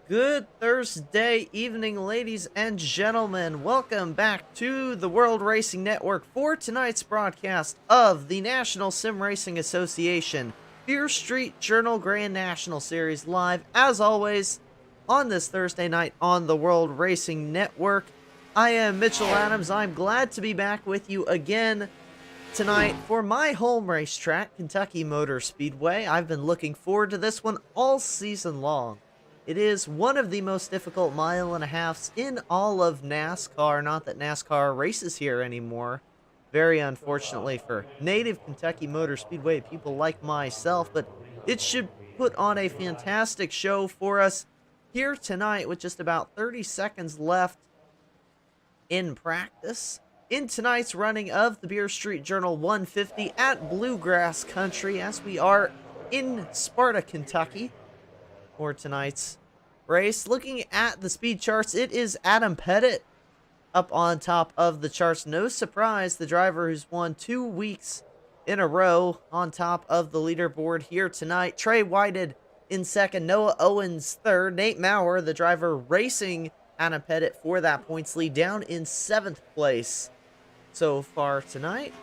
Good Thursday evening, ladies and gentlemen. Welcome back to the World Racing Network for tonight's broadcast of the National Sim Racing Association Beer Street Journal Grand National Series live, as always, on this Thursday night on the World Racing Network. I am Mitchell Adams. I'm glad to be back with you again tonight for my home racetrack, Kentucky Motor Speedway. I've been looking forward to this one all season long. It is one of the most difficult mile and a halves in all of NASCAR. Not that NASCAR races here anymore. Very unfortunately for native Kentucky Motor Speedway people like myself. But it should put on a fantastic show for us here tonight with just about 30 seconds left in practice. In tonight's running of the Beer Street Journal 150 at Bluegrass Country, as we are in Sparta, Kentucky, for tonight's race. Looking at the speed charts, it is Adam Pettit up on top of the charts. No surprise, the driver who's won 2 weeks in a row on top of the leaderboard here tonight. Trey Whited in second, Noah Owens third, Nate Maurer, the driver racing Adam Pettit for that points lead, down in 7th place so far tonight.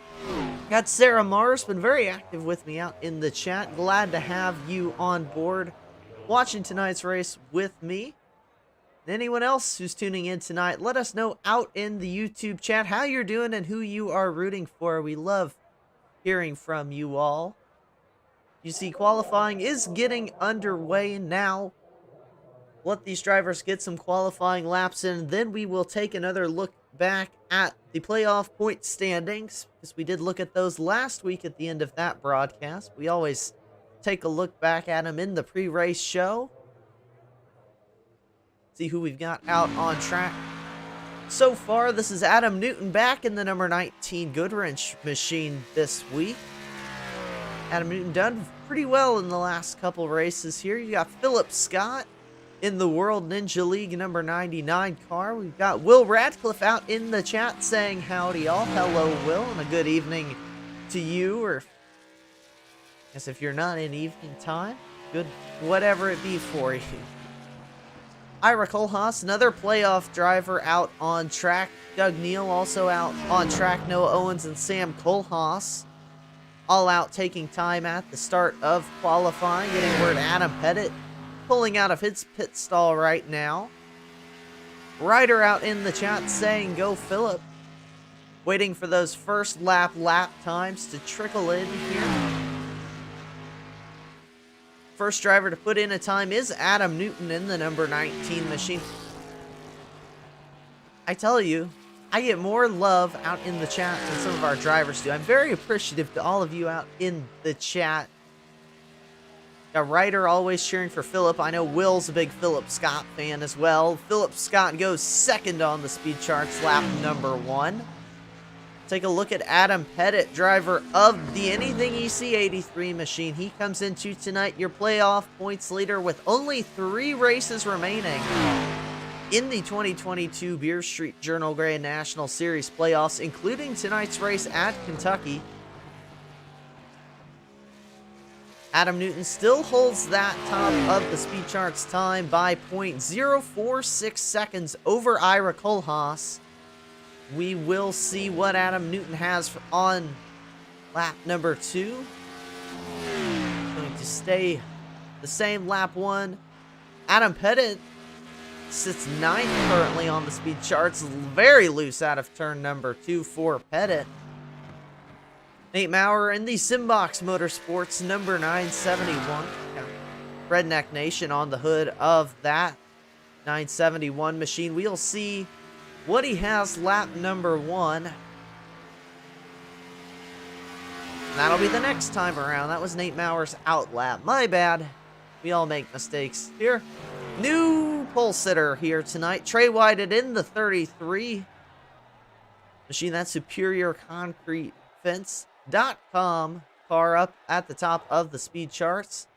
Got Sarah Mars, been very active with me out in the chat. Glad to have you on board watching tonight's race with me. And anyone else who's tuning in tonight, let us know out in the YouTube chat how you're doing and who you are rooting for. We love hearing from you all. You see, qualifying is getting underway now. Let these drivers get some qualifying laps in, and then we will take another look back at the playoff point standings, because we did look at those last week at the end of that broadcast. We always take a look back at them in the pre-race show. See who we've got out on track. So far, this is Adam Newton back in the number 19 Goodwrench machine this week. Adam Newton done pretty well in the last couple races here. You got Philip Scott in the World Ninja League number 99 car. We've got Will Radcliffe out in the chat saying howdy all. Hello, Will, and a good evening to you, or guess if you're not in evening time, good whatever it be for you. Ira Kohlhaas, another playoff driver out on track. Doug Neal also out on track. Noah Owens and Sam Kohlhaas all out taking time at the start of qualifying. Getting word Adam Pettit pulling out of his pit stall right now. Ryder out in the chat saying go Phillip. Waiting for those first lap times to trickle in here. First driver to put in a time is Adam Newton in the number 19 machine. I tell you, I get more love out in the chat than some of our drivers do. I'm very appreciative to all of you out in the chat. Got Ryder always cheering for Phillip. I know Will's a big Philip Scott fan as well. Philip Scott goes second on the speed charts, lap number 1. Take a look at Adam Pettit, driver of the Anything EC 83 machine. He comes into tonight your playoff points leader with only 3 races remaining in the 2022 Beer Street Journal Grand National Series playoffs, including tonight's race at Kentucky. Adam Newton still holds that top of the speed charts time by 0.046 seconds over Ira Kohlhaas. We will see what Adam Newton has on lap number 2. Going to stay the same lap 1. Adam Pettit sits 9th currently on the speed charts. Very loose out of turn number 2 for Pettit. Nate Maurer in the Simbox Motorsports number 971. Redneck Nation on the hood of that 971 machine. We'll see what he has lap number 1. That'll be the next time around. That was Nate Maurer's out lap. My bad. We all make mistakes here. New pole sitter here tonight. Trey Whited in the 33. Machine, that Superior Concrete Fence.com car up at the top of the speed charts.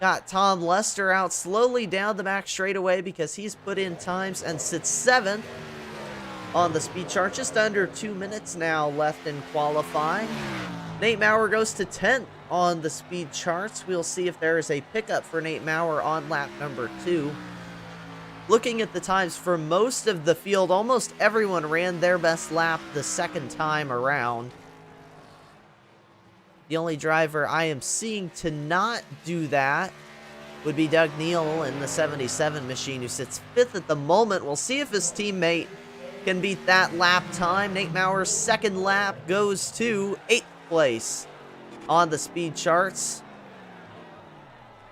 Got Tom Lester out slowly down the back straightaway because he's put in times and sits 7th on the speed chart. Just under 2 minutes now left in qualifying. Nate Maurer goes to 10th on the speed charts. We'll see if there is a pickup for Nate Maurer on lap number 2. Looking at the times for most of the field, almost everyone ran their best lap the second time around. The only driver I am seeing to not do that would be Doug Neal in the 77 machine, who sits 5th at the moment. We'll see if his teammate can beat that lap time. Nate Maurer's second lap goes to 8th place on the speed charts.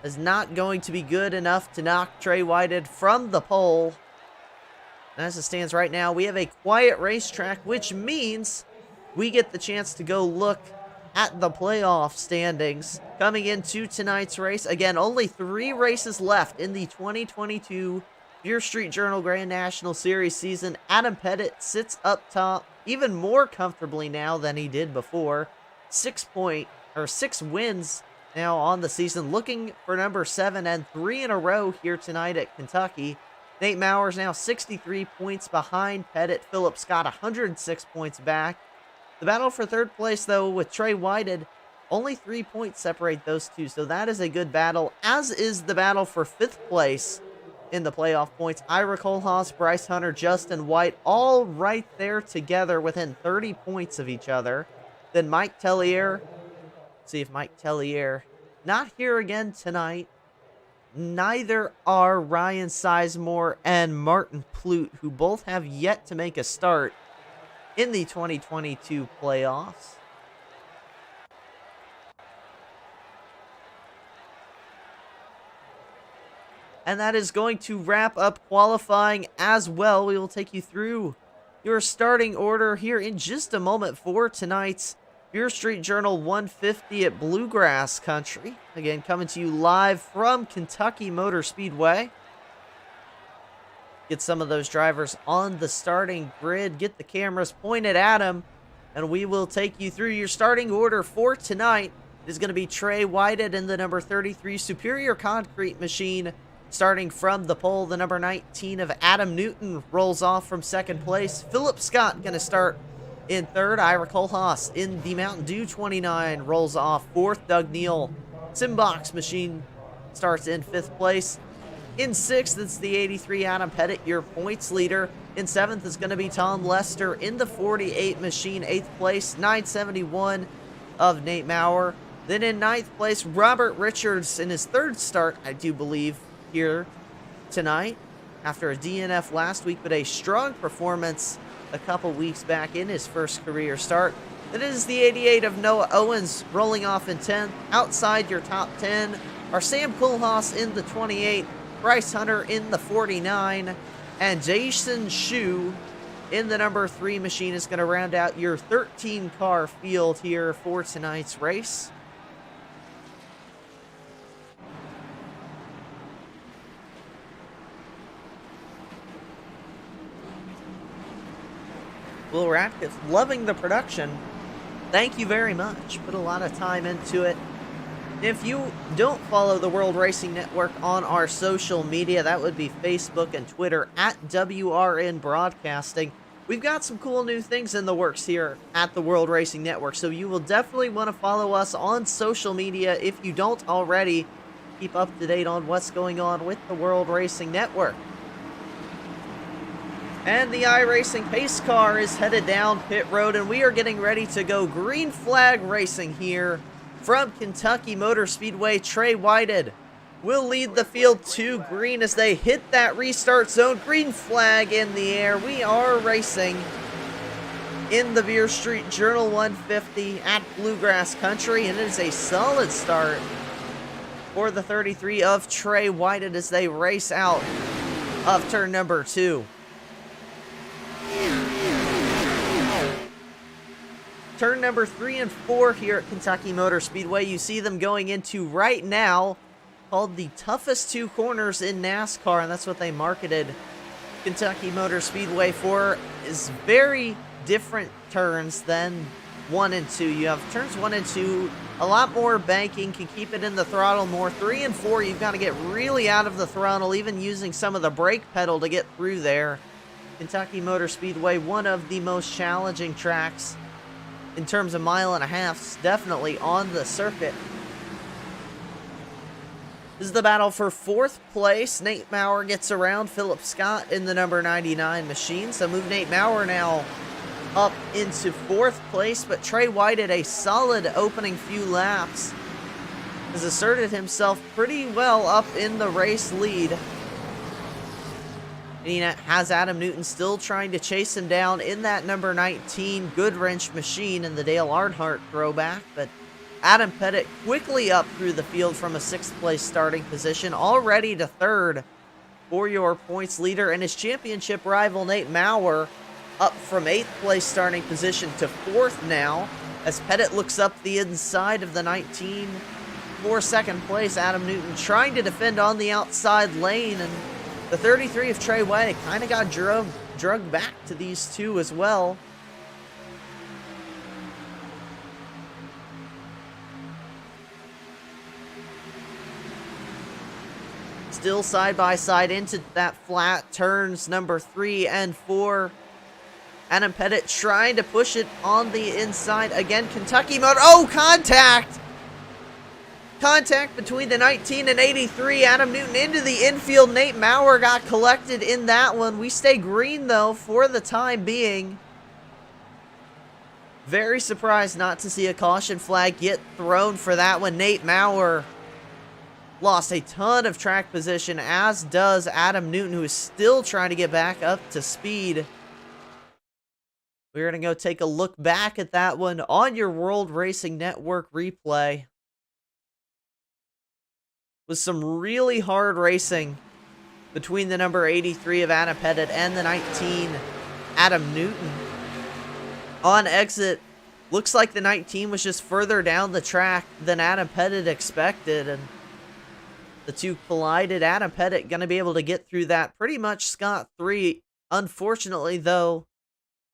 Is not going to be good enough to knock Trey Whited from the pole. As it stands right now, we have a quiet racetrack, which means we get the chance to go look at the playoff standings coming into tonight's race. Again, only 3 races left in the 2022 Beer Street Journal Grand National Series season. Adam Pettit sits up top even more comfortably now than he did before. 6 wins now on the season, looking for number 7 and 3 in a row here tonight at Kentucky. Nate Maurer's now 63 points behind Pettit. Philip Scott 106 points back. The battle for 3rd place, though, with Trey Whited, only 3 points separate those two, so that is a good battle, as is the battle for 5th place in the playoff points. Ira Kohlhaas, Bryce Hunter, Justin White, all right there together within 30 points of each other. Then Mike Tellier, see if Mike Tellier, not here again tonight. Neither are Ryan Sizemore and Martin Plute, who both have yet to make a start in the 2022 playoffs. And that is going to wrap up qualifying as well. We will take you through your starting order here in just a moment for tonight's Beer Street Journal 150 at Bluegrass Country. Again, coming to you live from Kentucky Motor Speedway. Get some of those drivers on the starting grid, get the cameras pointed at them, and we will take you through your starting order for tonight. It is going to be Trey Whited in the number 33 Superior Concrete Machine. Starting from the pole, the number 19 of Adam Newton rolls off from 2nd place. Philip Scott going to start in 3rd. Ira Kohlhaas in the Mountain Dew 29 rolls off 4th. Doug Neal Simbox Machine starts in 5th place. In 6th, it's the 83 Adam Pettit, your points leader. In 7th is going to be Tom Lester in the 48 machine, 8th place. 971 of Nate Maurer. Then in 9th place, Robert Richards in his 3rd start, I do believe, here tonight. After a DNF last week, but a strong performance a couple weeks back in his first career start. Then it is the 88 of Noah Owens rolling off in 10th. Outside your top 10 are Sam Kohlhaas in the 28, Bryce Hunter in the 49, and Jason Shu in the number 3 machine is going to round out your 13-car field here for tonight's race. Will Ratcliffe, loving the production. Thank you very much. Put a lot of time into it. If you don't follow the World Racing Network on our social media, that would be Facebook and Twitter at WRN Broadcasting. We've got some cool new things in the works here at the World Racing Network, so you will definitely want to follow us on social media if you don't already. Keep up to date on what's going on with the World Racing Network. And the iRacing pace car is headed down pit road, and we are getting ready to go green flag racing here from Kentucky Motor Speedway. Trey Whited will lead the field to green as they hit that restart zone. Green flag in the air. We are racing in the Beer Street Journal 150 at Bluegrass Country, and it is a solid start for the 33 of Trey Whited as they race out of turn number 2. turn number 3 and 4 here at Kentucky Motor Speedway. You see them going into right now, called the toughest two corners in NASCAR, and that's what they marketed Kentucky Motor Speedway for, is very different turns than 1 and 2. You have turns 1 and 2, a lot more banking, can keep it in the throttle more. 3 and 4, you've got to get really out of the throttle, even using some of the brake pedal to get through there. Kentucky Motor Speedway, one of the most challenging tracks in terms of mile and a half, definitely on the circuit. This is the battle for 4th place. Nate Maurer gets around Philip Scott in the number 99 machine. So move Nate Maurer now up into 4th place. But Trey White at a solid opening few laps has asserted himself pretty well up in the race lead. And he has Adam Newton still trying to chase him down in that number 19 Goodwrench machine in the Dale Earnhardt throwback. But Adam Pettit quickly up through the field from a 6th place starting position, already to 3rd for your points leader. And his championship rival Nate Maurer up from 8th place starting position to 4th now, as Pettit looks up the inside of the 19 for 2nd place. Adam Newton trying to defend on the outside lane, and the 33 of Trey White kind of got drugged back to these two as well. Still side by side into that flat, turns number 3 and 4. Adam Pettit trying to push it on the inside. Again, Kentucky Motor. Oh, contact! Contact between the 19 and 83. Adam Newton into the infield. Nate Maurer got collected in that one. We stay green, though, for the time being. Very surprised not to see a caution flag get thrown for that one. Nate Maurer lost a ton of track position, as does Adam Newton, who is still trying to get back up to speed. We're going to go take a look back at that one on your World Racing Network replay. With some really hard racing between the number 83 of Adam Pettit and the 19 Adam Newton. On exit, looks like the 19 was just further down the track than Adam Pettit expected, and the two collided. Adam Pettit going to be able to get through that pretty much scot-free. Unfortunately, though,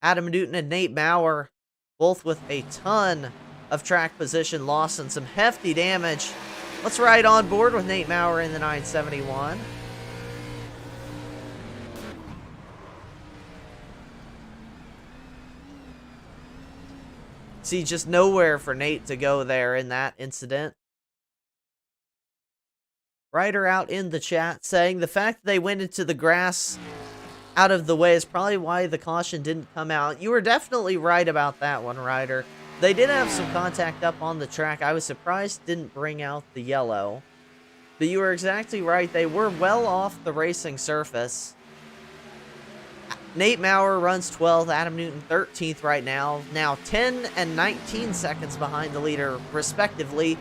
Adam Newton and Nate Maurer, both with a ton of track position loss and some hefty damage. Let's ride on board with Nate Maurer in the 971. See, just nowhere for Nate to go there in that incident. Ryder out in the chat saying the fact that they went into the grass out of the way is probably why the caution didn't come out. You were definitely right about that one, Ryder. They did have some contact up on the track. I was surprised didn't bring out the yellow. But you were exactly right. They were well off the racing surface. Nate Maurer runs 12th. Adam Newton 13th right now. Now 10 and 19 seconds behind the leader, respectively.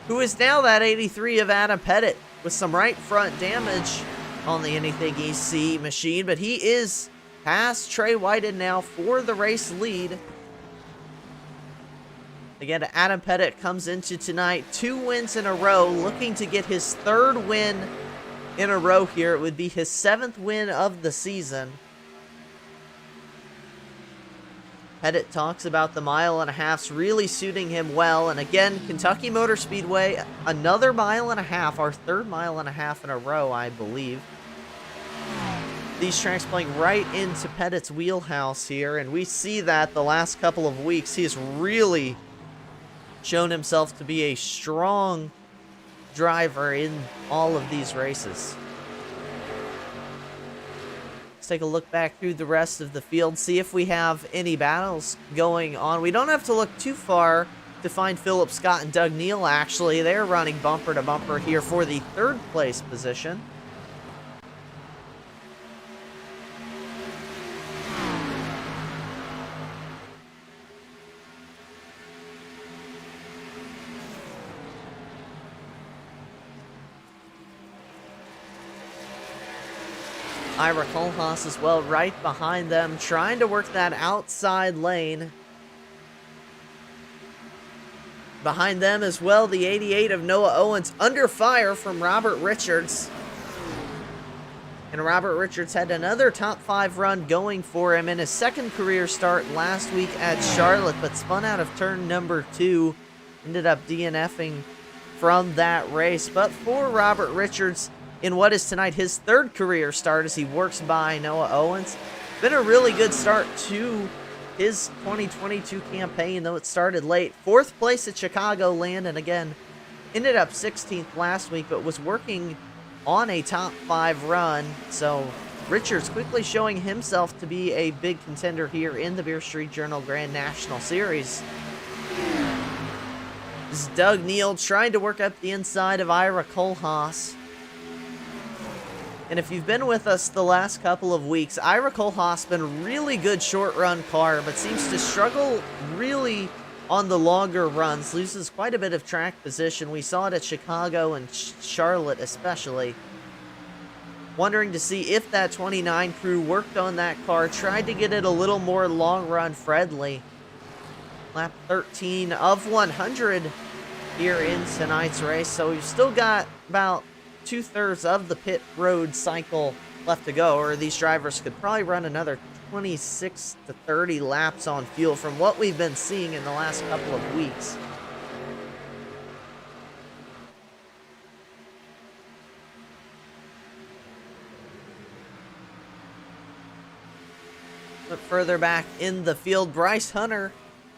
Who is now that 83 of Adam Pettit with some right front damage on the Anything EC machine. But he is past Trey Whited now for the race lead. Again, Adam Pettit comes into tonight 2 wins in a row, looking to get his 3rd win in a row here. It would be his 7th win of the season. Pettit talks about the mile and a half's really suiting him well. And again, Kentucky Motor Speedway, another mile and a half, our 3rd mile and a half in a row, I believe. These tracks playing right into Pettit's wheelhouse here, and we see that the last couple of weeks he's really shown himself to be a strong driver in all of these races. Let's take a look back through the rest of the field, see if we have any battles going on. We don't have to look too far to find Philip Scott and Doug Neal, actually. They're running bumper to bumper here for the 3rd place position. Ira Kohlhaas as well right behind them, trying to work that outside lane. Behind them as well, the 88 of Noah Owens under fire from Robert Richards. And Robert Richards had another top 5 run going for him in his second career start last week at Charlotte, but spun out of turn number 2. Ended up DNFing from that race. But for Robert Richards, in what is tonight his third career start as he works by Noah Owens, been a really good start to his 2022 campaign, though it started late. 4th place at Chicagoland, and again, ended up 16th last week, but was working on a top 5 run. So Richards quickly showing himself to be a big contender here in the Beer Street Journal Grand National Series. This is Doug Neal trying to work up the inside of Ira Kohlhaas. And if you've been with us the last couple of weeks, Ira Kohlhaas been a really good short run car, but seems to struggle really on the longer runs. Loses quite a bit of track position. We saw it at Chicago and Charlotte especially. Wondering to see if that 29 crew worked on that car, tried to get it a little more long run friendly. Lap 13 of 100 here in tonight's race. So we've still got about 2/3 of the pit road cycle left to go, or these drivers could probably run another 26 to 30 laps on fuel from what we've been seeing in the last couple of weeks. Look further back in the field, Bryce Hunter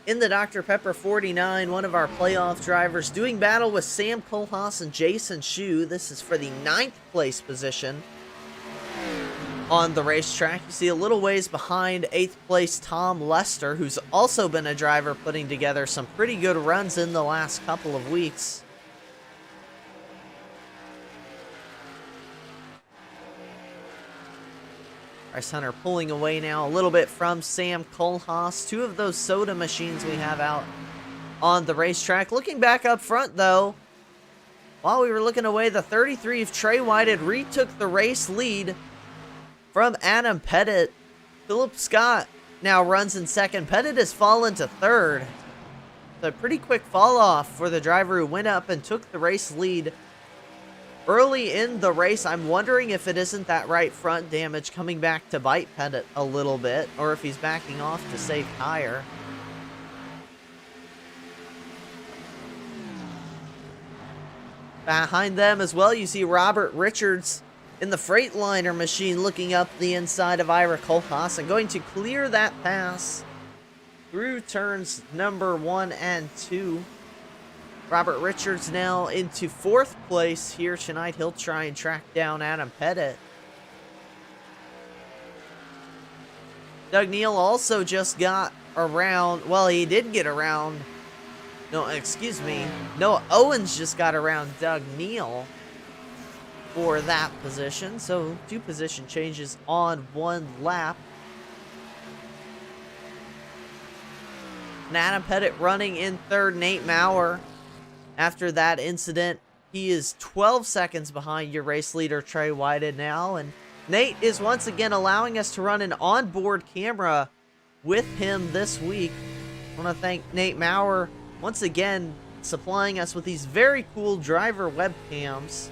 in the Dr. Pepper 49, one of our playoff drivers, doing battle with Sam Kohlhaas and Jason Shu. This is for the 9th place position on the racetrack. You see a little ways behind 8th place Tom Lester, who's also been a driver putting together some pretty good runs in the last couple of weeks. Bryce Hunter pulling away now a little bit from Sam Kohlhaas. 2 of those soda machines we have out on the racetrack. Looking back up front, though, while we were looking away, the 33 of Trey Whited retook the race lead from Adam Pettit. Philip Scott now runs in second. Pettit has fallen to 3rd. So a pretty quick fall off for the driver who went up and took the race lead early in the race. I'm wondering if it isn't that right front damage coming back to bite Pettit a little bit, or if he's backing off to save tire. Behind them as well, you see Robert Richards in the Freightliner machine looking up the inside of Ira Kohlhaas and going to clear that pass through turns number 1 and 2. Robert Richards now into 4th place here tonight. He'll try and track down Adam Pettit. Doug Neal also just got around, well, he did get around, no, excuse me, Noah Owens just got around Doug Neal for that position. So 2 position changes on 1 lap. And Adam Pettit running in 3rd. Nate Maurer, after that incident, he is 12 seconds behind your race leader Trey Whited now, and Nate is once again allowing us to run an onboard camera with him this week. I want to thank Nate Maurer once again supplying us with these very cool driver webcams.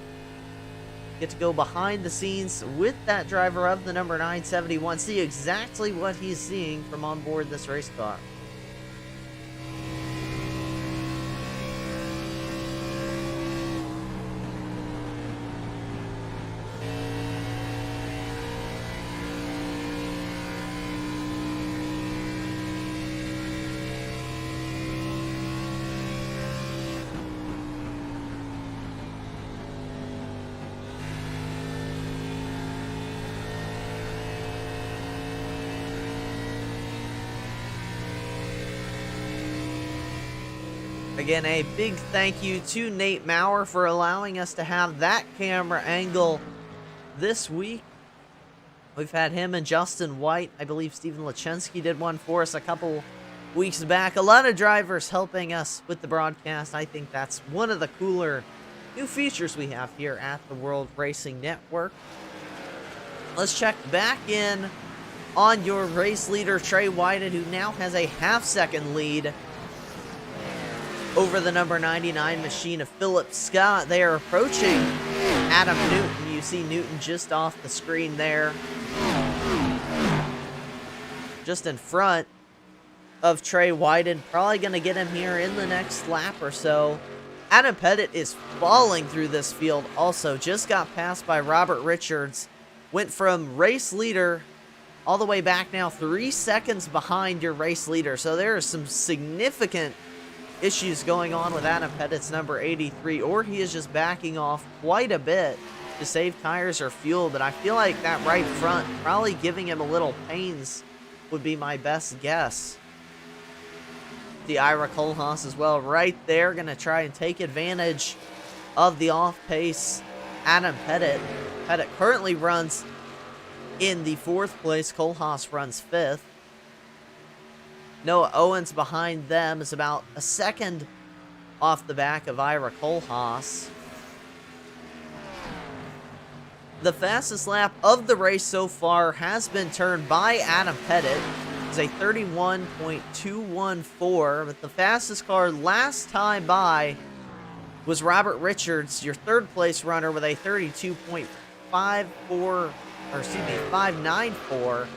Get to go behind the scenes with that driver of the number 971, see exactly what he's seeing from on board this race car. Again, a big thank you to Nate Maurer for allowing us to have that camera angle this week. We've had him and Justin White. I believe Stephen Lachensky did one for us a couple weeks back. A lot of drivers helping us with the broadcast. I think that's one of the cooler new features we have here at the World Racing Network. Let's check back in on your race leader, Trey Whited, who now has a half-second lead over the number 99 machine of Philip Scott. They are approaching Adam Newton. You see Newton just off the screen there, just in front of Trey Whited. Probably going to get him here in the next lap or so. Adam Pettit is falling through this field also. Just got passed by Robert Richards. Went from race leader all the way back now 3 seconds behind your race leader. So there are some significant issues going on with Adam Pettit's number 83, or he is just backing off quite a bit to save tires or fuel. But I feel like that right front probably giving him a little pains would be my best guess. The Ira Kohlhaas as well right there, gonna try and take advantage of the off-pace Adam Pettit. Pettit currently runs in the 4th place. Kohlhaas runs 5th. Noah Owens behind them is about a second off the back of Ira Kohlhaas. The fastest lap of the race so far has been turned by Adam Pettit. It's a 31.214, but the fastest car last time by was Robert Richards, your 3rd place runner, with a 594.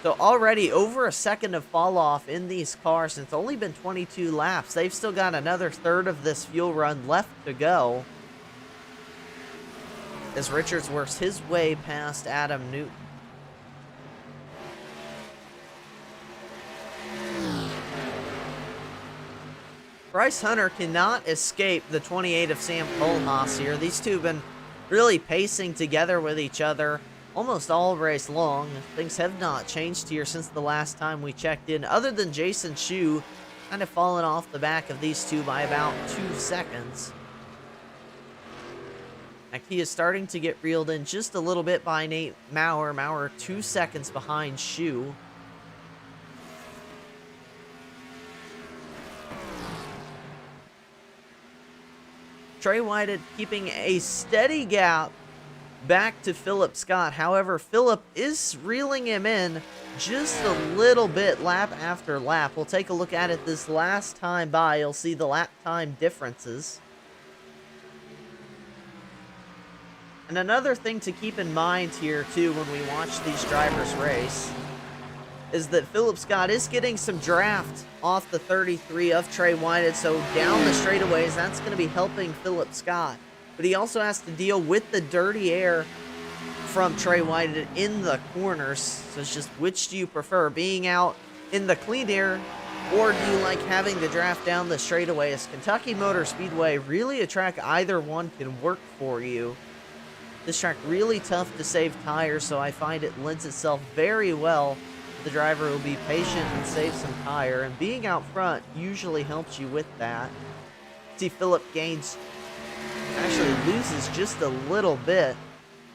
So already over a second of fall off in these cars, and it's only been 22 laps. They've still got another third of this fuel run left to go, as Richards works his way past Adam Newton. Bryce Hunter cannot escape the 28 of Sam Kohlhaas here. These two have been really pacing together with each other almost all race long. Things have not changed here since the last time we checked in, other than Jason Chu kind of falling off the back of these two by about 2 seconds. He is starting to get reeled in just a little bit by Nate Maurer. Maurer 2 seconds behind Chu. Trey Whited keeping a steady gap back to Philip Scott. However, Philip is reeling him in just a little bit lap after lap. We'll take a look at it this last time by. You'll see the lap time differences. And another thing to keep in mind here, too, when we watch these drivers race, is that Philip Scott is getting some draft off the 33 of Trey Whited, so down the straightaways, that's going to be helping Philip Scott. But he also has to deal with the dirty air from Trey Whited in the corners. So it's just, which do you prefer, being out in the clean air, or do you like having the draft down the straightaways? Kentucky Motor Speedway, really a track either one can work for you. This track really tough to save tires, so I find it lends itself very well. The driver will be patient and save some tire, and being out front usually helps you with that. See, Philip gains, actually loses just a little bit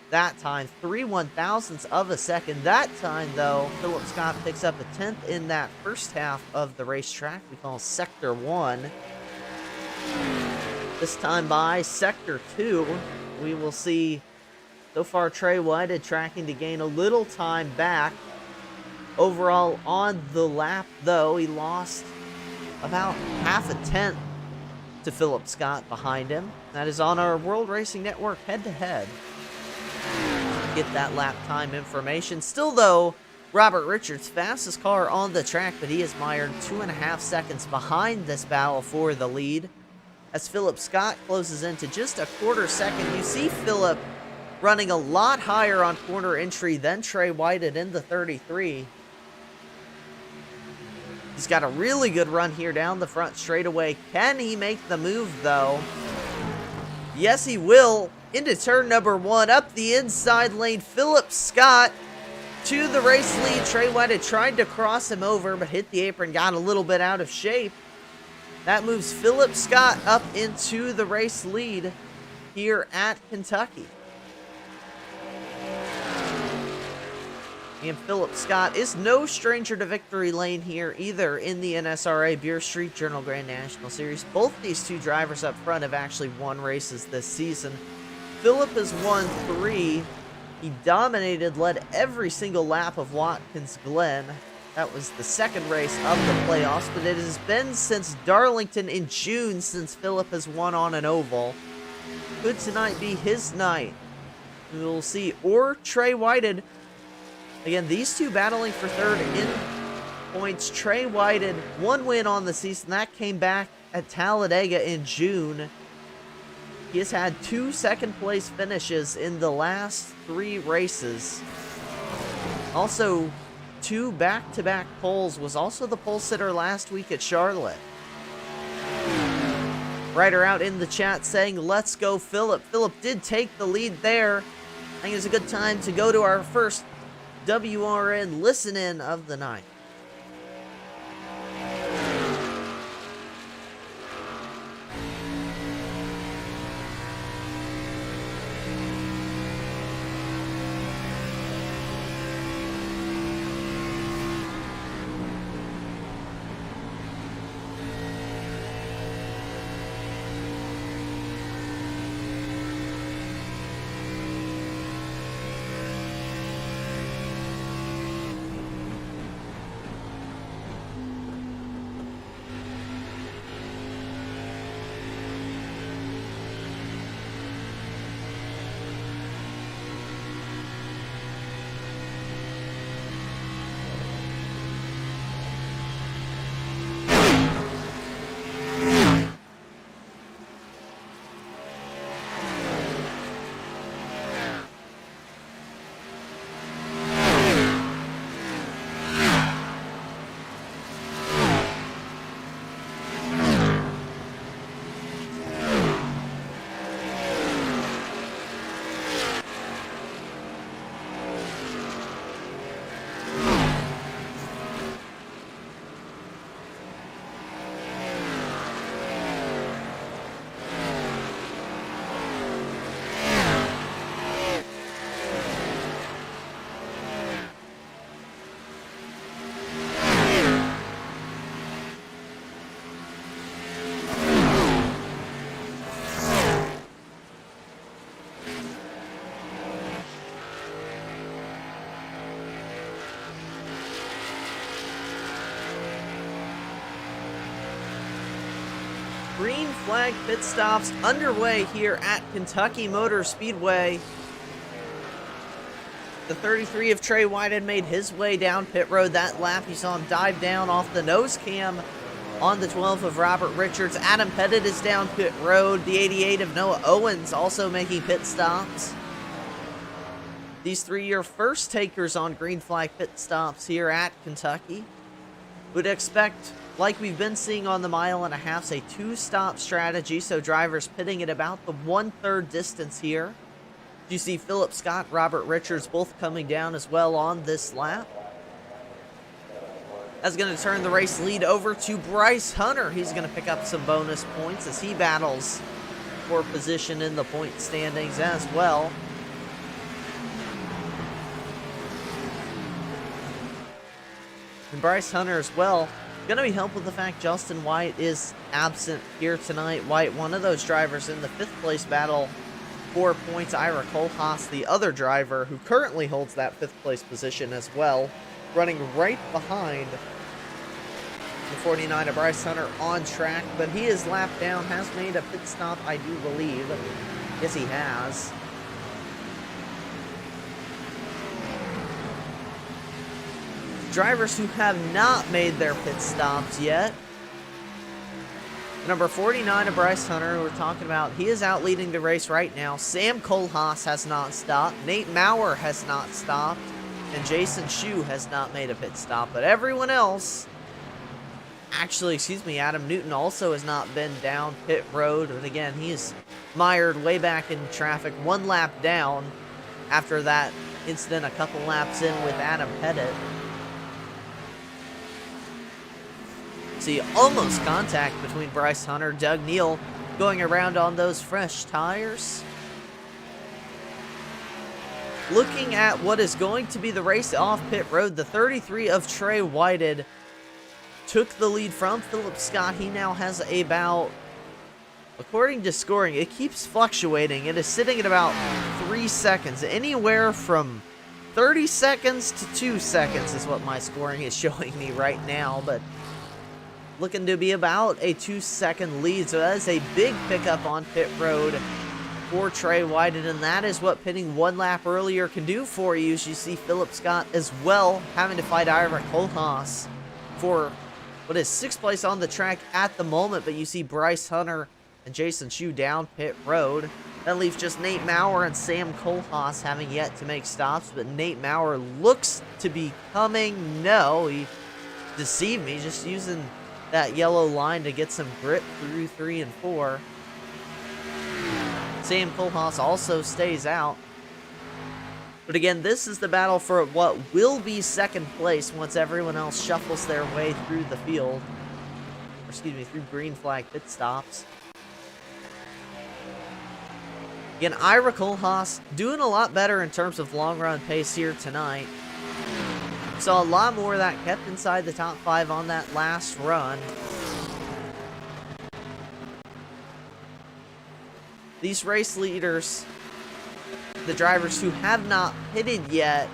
that time, 3/1000ths of a second. That time, though, Philip Scott picks up a 10th in that first half of the racetrack we call Sector 1. This time by Sector 2, we will see so far Trey Whited tracking to gain a little time back. Overall on the lap, though, he lost about half a tenth to Philip Scott behind him. That is on our World Racing Network head-to-head. Get that lap time information. Still, though, Robert Richards, fastest car on the track, but he is mired 2.5 seconds behind this battle for the lead. As Philip Scott closes into just a quarter second, you see Philip running a lot higher on corner entry than Trey Whited in the 33. He's got a really good run here down the front straightaway. Can he make the move, though? Yes, he will. Into turn number 1, up the inside lane. Philip Scott to the race lead. Trey Whited tried to cross him over, but hit the apron, got a little bit out of shape. That moves Philip Scott up into the race lead here at Kentucky. And Philip Scott is no stranger to victory lane here either in the NSRA Beer Street Journal Grand National Series. Both these two drivers up front have actually won races this season. Philip has won 3. He dominated, led every single lap of Watkins Glen. That was the second race of the playoffs, but it has been since Darlington in June since Phillip has won on an oval. Could tonight be his night? We'll see. Or Trey Whited. Again, these two battling for third in points. Trey Whited, one win on the season. That came back at Talladega in June. He has had 2 second-place finishes in the last 3 races. Also, 2 back-to-back poles. Was also the pole sitter last week at Charlotte. Writer out in the chat saying, let's go Phillip. Phillip did take the lead there. I think it's a good time to go to our first WRN listen-in of the night. Green flag pit stops underway here at Kentucky Motor Speedway. The 33 of Trey Whited made his way down pit road that lap. You saw him dive down off the nose cam on the 12 of Robert Richards. Adam Pettit is down pit road. The 88 of Noah Owens also making pit stops. These 3-year first takers on green flag pit stops here at Kentucky. Would expect, like we've been seeing on the 1.5 miles, a 2-stop strategy, so drivers pitting at about the 1/3 distance here. You see Phillip Scott, Robert Richards both coming down as well on this lap. That's going to turn the race lead over to Bryce Hunter. He's going to pick up some bonus points as he battles for position in the point standings as well. And Bryce Hunter as well, going to be helped with the fact Justin White is absent here tonight. White, one of those drivers in the 5th place battle for points. Ira Kohlhaas, the other driver who currently holds that 5th place position as well, running right behind the 49 of Bryce Hunter on track, but he is lapped down, has made a pit stop, I do believe. Yes, he has. Drivers who have not made their pit stops yet. Number 49 of Bryce Hunter, who we're talking about, he is out leading the race right now. Sam Kohlhaas has not stopped. Nate Maurer has not stopped. And Jason Shue has not made a pit stop. But everyone else, actually, Adam Newton also has not been down pit road. And again, he's mired way back in traffic, 1 lap down after that incident a couple laps in with Adam Pettit. See, almost contact between Bryce Hunter, Doug Neal going around on those fresh tires. Looking at what is going to be the race off pit road, the 33 of Trey Whited took the lead from Phillip Scott. He now has about, according to scoring, it keeps fluctuating. It is sitting at about 3 seconds, anywhere from 30 seconds to 2 seconds is what my scoring is showing me right now, but looking to be about a 2-second lead. So that is a big pickup on pit road for Trey Whited, and that is what pitting one lap earlier can do for you. As you see Philip Scott as well having to fight Ira Kohlhaas for what is 6th place on the track at the moment, but you see Bryce Hunter and Jason Chu down pit road. That leaves just Nate Maurer and Sam Kohlhaas having yet to make stops, but Nate Maurer looks to be coming. No, he deceived me, just using that yellow line to get some grip through 3 and 4. Sam Kohlhaas also stays out. But again, this is the battle for what will be 2nd place once everyone else shuffles their way through the field. Or excuse me, through green flag pit stops. Again, Ira Kohlhaas doing a lot better in terms of long run pace here tonight. Saw a lot more of that kept inside the top 5 on that last run. These race leaders, the drivers who have not pitted yet,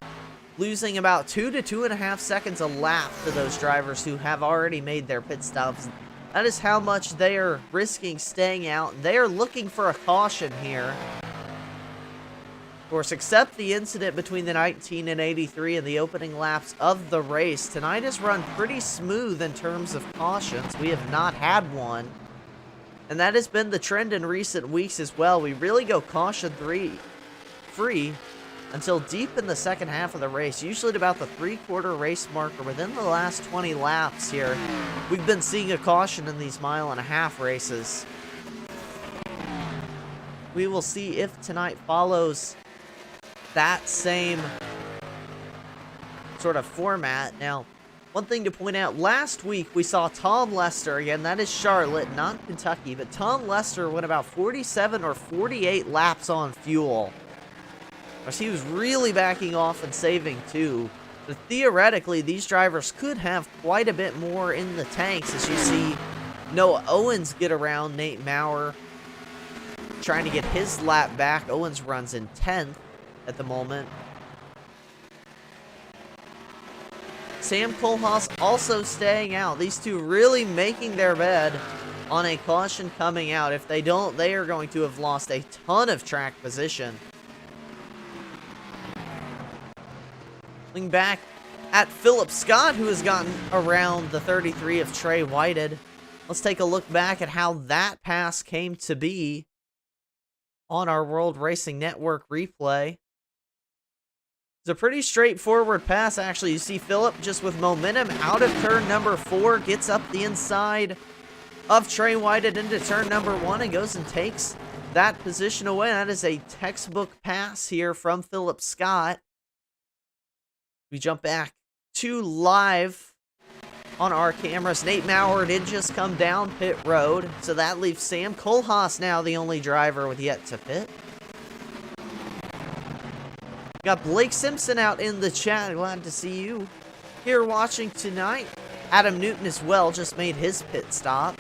losing about 2 to 2.5 seconds a lap to those drivers who have already made their pit stops. That is how much they are risking staying out. They are looking for a caution here. Of course, except the incident between the 19 and 83 in the opening laps of the race, tonight has run pretty smooth in terms of cautions. We have not had one. And that has been the trend in recent weeks as well. We really go caution free until deep in the second half of the race, usually at about the 3/4 race marker. Within the last 20 laps here, we've been seeing a caution in these 1.5-mile races. We will see if tonight follows that same sort of format. Now, one thing to point out, last week we saw Tom Lester, again, that is Charlotte, not Kentucky, but Tom Lester went about 47 or 48 laps on fuel. He was really backing off and saving too. But theoretically, these drivers could have quite a bit more in the tanks, as you see Noah Owens get around Nate Maurer, trying to get his lap back. Owens runs in 10th at the moment. Sam Kohlhaas also staying out. These two really making their bed on a caution coming out. If they don't, they are going to have lost a ton of track position. Looking back at Philip Scott, who has gotten around the 33 of Trey Whited. Let's take a look back at how that pass came to be on our World Racing Network replay. It's a pretty straightforward pass, actually. You see Philip just with momentum out of turn number 4, gets up the inside of Trey Whited into turn number 1 and goes and takes that position away. That is a textbook pass here from Philip Scott. We jump back to live on our cameras. Nate Maurer did just come down pit road, so that leaves Sam Kohlhaas now the only driver with yet to pit. Got Blake Simpson out in the chat. Glad to see you here watching tonight. Adam Newton as well just made his pit stop.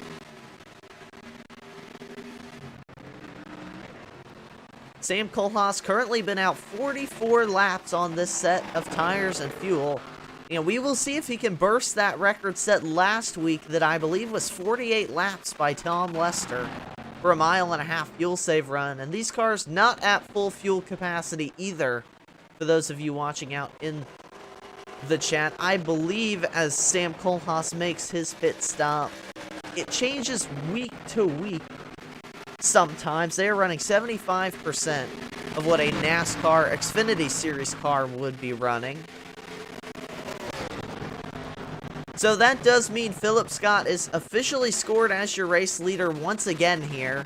Sam Kohlhaas currently been out 44 laps on this set of tires and fuel. And we will see if he can burst that record set last week that I believe was 48 laps by Tom Lester for a 1.5-mile fuel save run. And these cars not at full fuel capacity either, for those of you watching out in the chat. I believe as Sam Kohlhaas makes his pit stop, it changes week to week. Sometimes they are running 75% of what a NASCAR Xfinity Series car would be running. So that does mean Philip Scott is officially scored as your race leader once again here.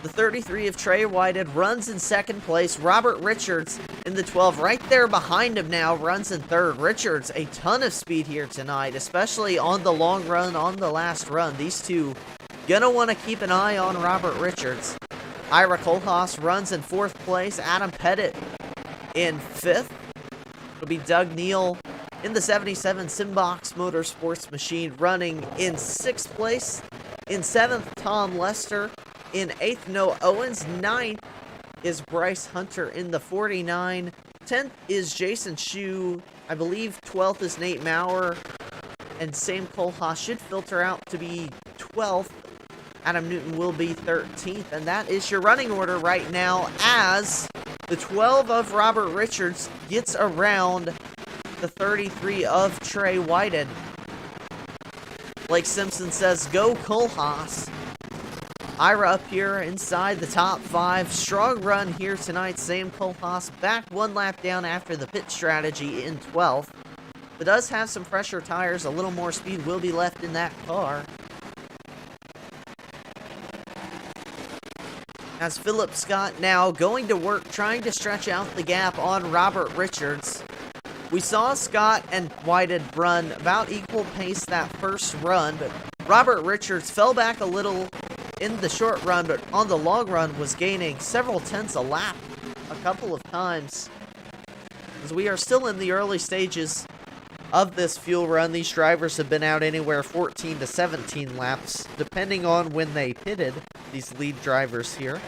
The 33 of Trey Whited runs in 2nd place. Robert Richards in the 12, right there behind him now, runs in 3rd. Richards, a ton of speed here tonight, especially on the long run, on the last run. These two gonna want to keep an eye on Robert Richards. Ira Kohlhaas runs in 4th place. Adam Pettit in 5th. It'll be Doug Neal in the 77 Simbox Motorsports machine running in 6th place. In 7th, Tom Lester. In 8th, Noah Owens. 9th is Bryce Hunter in the 49 10th is Jason Shu. I believe 12th is Nate Maurer. And Sam Kohlhaas should filter out to be 12th. Adam Newton will be 13th. And that is your running order right now, as the 12 of Robert Richards gets around the 33 of Trey Whited. Blake Simpson says, go Kohlhaas. Ira up here inside the top 5. Strong run here tonight. Sam Kohlhaas back 1 lap down after the pit strategy in 12th. But does have some fresher tires. A little more speed will be left in that car. As Philip Scott now going to work trying to stretch out the gap on Robert Richards. We saw Scott and Whited run about equal pace that first run, but Robert Richards fell back a little in the short run, but on the long run was gaining several tenths a lap a couple of times. As we are still in the early stages of this fuel run, these drivers have been out anywhere 14 to 17 laps, depending on when they pitted, these lead drivers here.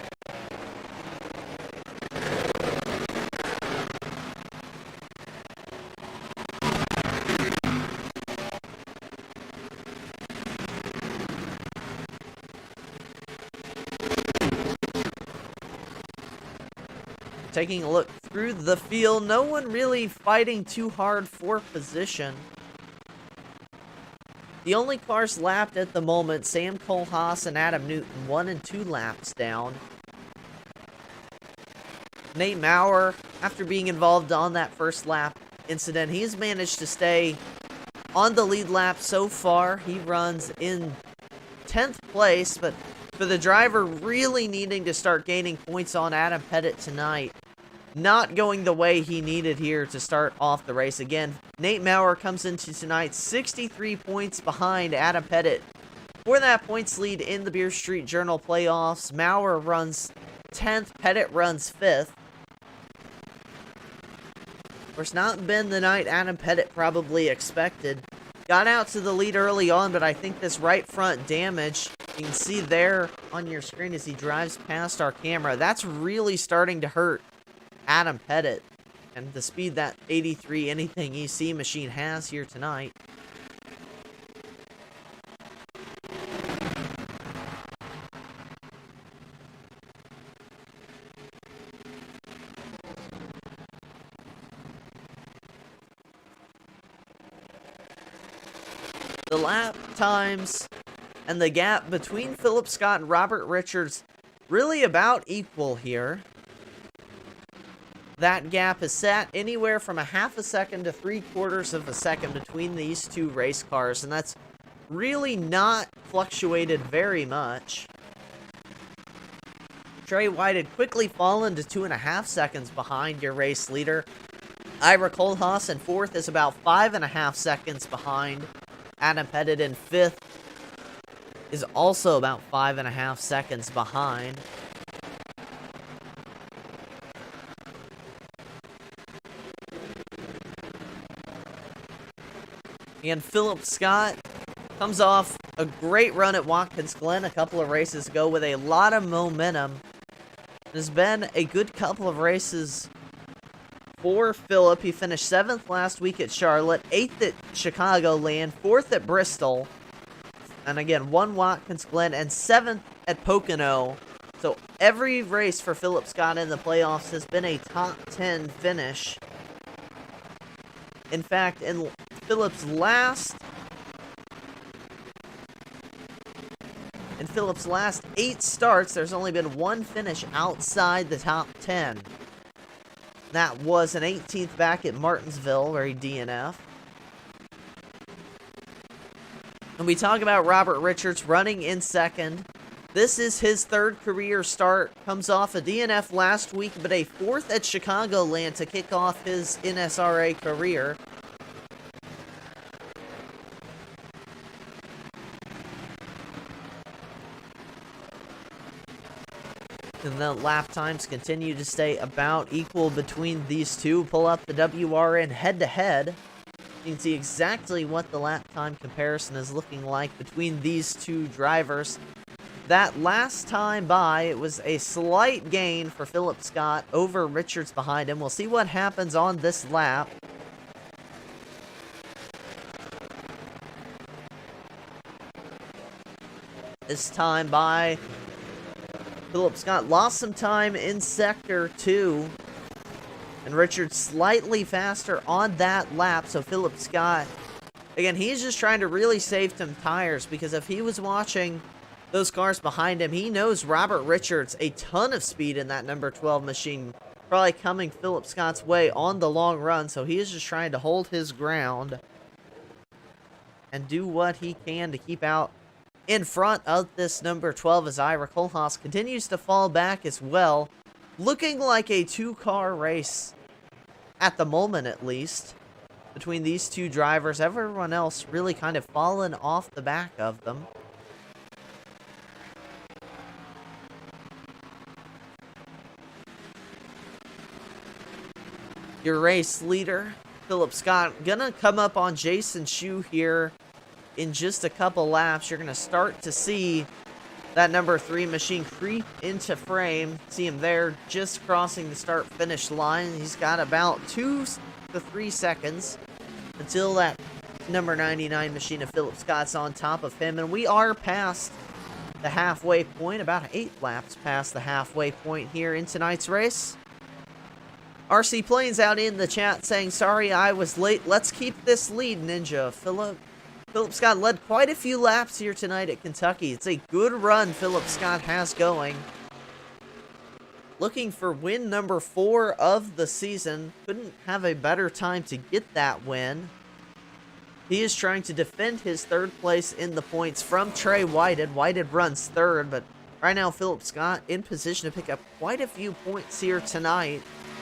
Taking a look through the field, no one really fighting too hard for position. The only cars lapped at the moment, Sam Kohlhaas and Adam Newton, 1 and 2 laps down. Nate Maurer, after being involved on that first lap incident, he's managed to stay on the lead lap so far. He runs in 10th place, but for the driver really needing to start gaining points on Adam Pettit tonight, not going the way he needed here to start off the race. Again, Nate Maurer comes into tonight 63 points behind Adam Pettit for that points lead in the Beer Street Journal playoffs. Maurer runs 10th, Pettit runs 5th. Of course, not been the night Adam Pettit probably expected. Got out to the lead early on, but I think this right front damage, you can see there on your screen as he drives past our camera, that's really starting to hurt Adam Pettit and the speed that 83 anything EC machine has here tonight. The lap times and the gap between Philip Scott and Robert Richards really about equal here. That gap is set anywhere from a half a second to 3/4 of a second between these two race cars, and that's really not fluctuated very much. Trey White had quickly fallen to 2.5 seconds behind your race leader. Ira Kohlhaas in 4th is about 5.5 seconds behind. Adam Pettit in 5th is also about 5.5 seconds behind. And Philip Scott comes off a great run at Watkins Glen a couple of races ago with a lot of momentum. There's been a good couple of races for Philip. He finished 7th last week at Charlotte, 8th at Chicagoland, 4th at Bristol, and again, 1 Watkins Glen, and 7th at Pocono. So every race for Philip Scott in the playoffs has been a top 10 finish. In fact, in Philip's last 8 starts, there's only been 1 finish outside the top 10. That was an 18th back at Martinsville, where he DNF. And we talk about Robert Richards running in 2nd. This is his 3rd career start. Comes off a DNF last week, but a 4th at Chicagoland to kick off his NSRA career. And the lap times continue to stay about equal between these two. Pull up the WRN head-to-head. You can see exactly what the lap time comparison is looking like between these two drivers. That last time by, it was a slight gain for Philip Scott over Richards behind him. We'll see what happens on this lap. This time by, Philip Scott lost some time in Sector 2. And Richards slightly faster on that lap. So Philip Scott, again, he's just trying to really save some tires, because if he was watching those cars behind him, he knows Robert Richards a ton of speed in that number 12 machine, probably coming Philip Scott's way on the long run. So he is just trying to hold his ground and do what he can to keep out in front of this number 12 as Ira Kohlhaas continues to fall back as well. Looking like a two-car race, at the moment at least, between these two drivers. Everyone else really kind of fallen off the back of them. Your race leader, Philip Scott, gonna come up on Jason Shu here in just a couple laps. You're gonna start to see that number 3 machine creep into frame. See him there just crossing the start-finish line. He's got about 2 to 3 seconds until that number 99 machine of Philip Scott's on top of him. And we are past the halfway point, about 8 laps past the halfway point here in tonight's race. RC Plains out in the chat saying, sorry I was late. Let's keep this lead, Ninja. Philip Scott led quite a few laps here tonight at Kentucky. It's a good run Philip Scott has going. Looking for win number 4 of the season. Couldn't have a better time to get that win. He is trying to defend his 3rd place in the points from Trey Whited. Whited runs 3rd, but right now Philip Scott in position to pick up quite a few points here tonight.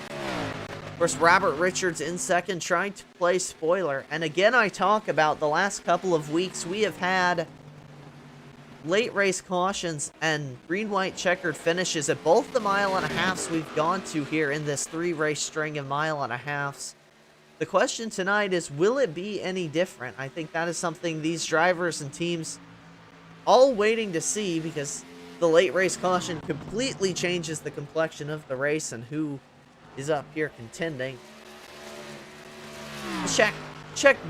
Of course, Robert Richards in 2nd, trying to play spoiler. And again, I talk about the last couple of weeks, we have had late race cautions and green-white checkered finishes at both the mile-and-a-halfs we've gone to here in this 3-race string of mile-and-a-halfs. The question tonight is, will it be any different? I think that is something these drivers and teams all waiting to see, because the late race caution completely changes the complexion of the race and who is up here contending. Check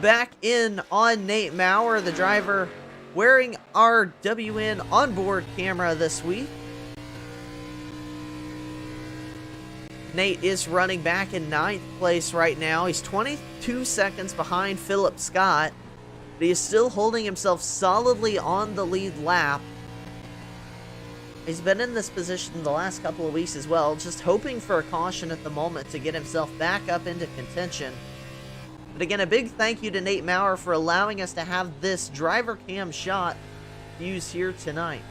back in on Nate Maurer, the driver wearing our WN onboard camera this week. Nate is running back in 9th place right now. He's 22 seconds behind Philip Scott, but he is still holding himself solidly on the lead lap. He's been in this position the last couple of weeks as well, just hoping for a caution at the moment to get himself back up into contention. But again, a big thank you to Nate Maurer for allowing us to have this driver cam shot used here tonight.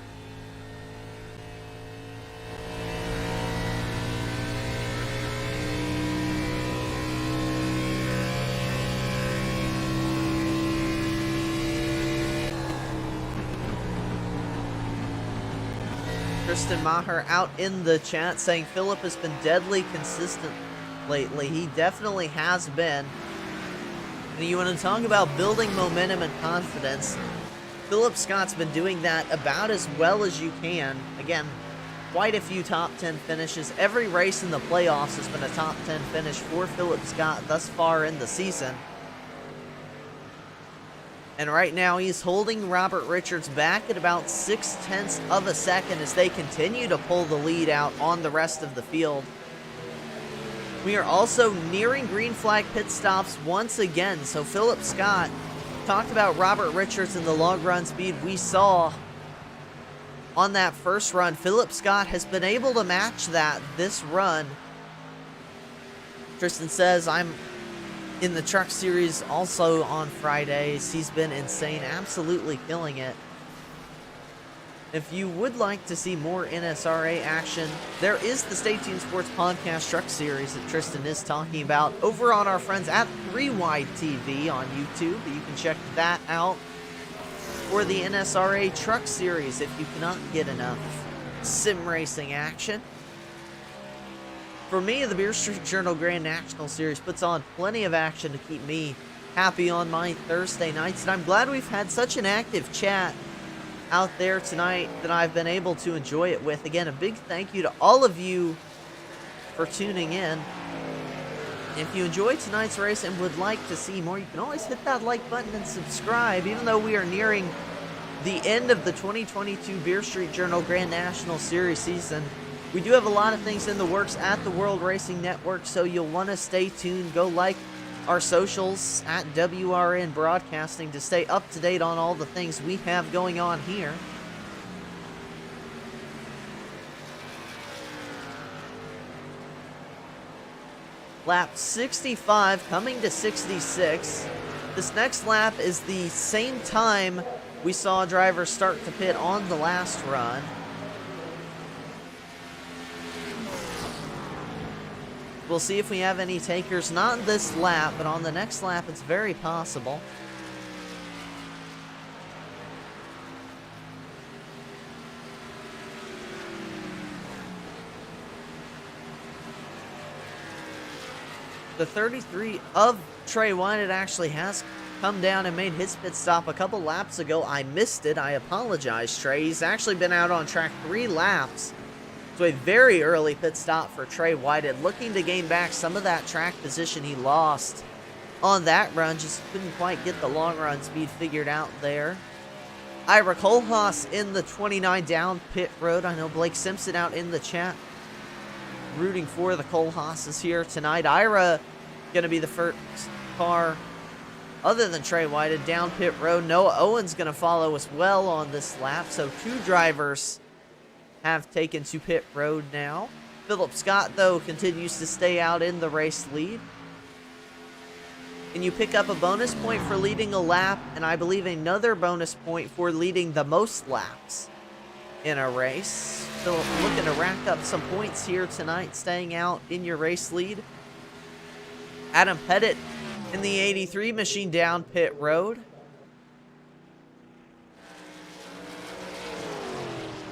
Tristan Maher out in the chat saying Philip has been deadly consistent lately. He definitely has been. And you want to talk about building momentum and confidence. Philip Scott's been doing that about as well as you can. Again, quite a few top 10 finishes. Every race in the playoffs has been a top 10 finish for Philip Scott thus far in the season. And right now he's holding Robert Richards back at about 0.6 of a second as they continue to pull the lead out on the rest of the field. We are also nearing green flag pit stops once again. So Philip Scott talked about Robert Richards and the long run speed we saw on that first run. Philip Scott has been able to match that this run. Tristan says, I'm in the truck series also on Fridays. He's been insane, absolutely killing it. If you would like to see more NSRA action, there is the Stay Tuned Sports Podcast Truck Series that Tristan is talking about over on our friends at 3Wide TV on YouTube. You can check that out for the NSRA Truck Series if you cannot get enough sim racing action. For me, the Beer Street Journal Grand National Series puts on plenty of action to keep me happy on my Thursday nights, and I'm glad we've had such an active chat out there tonight that I've been able to enjoy it with. Again, a big thank you to all of you for tuning in. If you enjoyed tonight's race and would like to see more, you can always hit that like button and subscribe. Even though we are nearing the end of the 2022 Beer Street Journal Grand National Series season, we do have a lot of things in the works at the World Racing Network, so you'll want to stay tuned. Go like our socials at WRN Broadcasting to stay up to date on all the things we have going on here. Lap 65 coming to 66. This next lap is the same time we saw drivers start to pit on the last run. We'll see if we have any takers, not this lap, but on the next lap it's very possible. The 33 of Trey White actually has come down and made his pit stop a couple laps ago. I missed it. I apologize, Trey. He's actually been out on track 3 laps. So a very early pit stop for Trey Whitehead, looking to gain back some of that track position he lost on that run. Just couldn't quite get the long run speed figured out there. Ira Kohlhaas in the 29 down pit road. I know Blake Simpson out in the chat rooting for the Kohlhaases here tonight. Ira going to be the first car other than Trey Whitehead down pit road. Noah Owen's going to follow as well on this lap. So 2 drivers have taken to pit road now. Philip Scott, though, continues to stay out in the race lead. And you pick up a bonus point for leading a lap, and I believe another bonus point for leading the most laps in a race. Philip looking to rack up some points here tonight, staying out in your race lead. Adam Pettit in the 83 machine down pit road.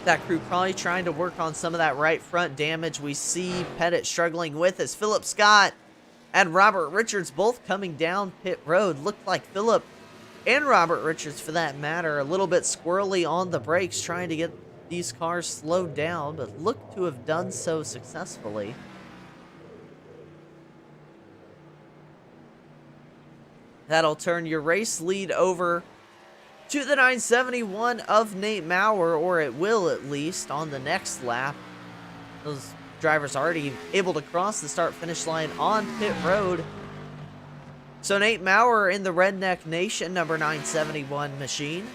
That crew probably trying to work on some of that right front damage we see Pettit struggling with, as Philip Scott and Robert Richards both coming down pit road. Looked like Philip and Robert Richards, for that matter, a little bit squirrely on the brakes, trying to get these cars slowed down, but look to have done so successfully. That'll turn your race lead over to the 971 of Nate Maurer, or it will at least on the next lap. Those drivers already able to cross the start-finish line on pit road. So Nate Maurer in the Redneck Nation number 971 machine,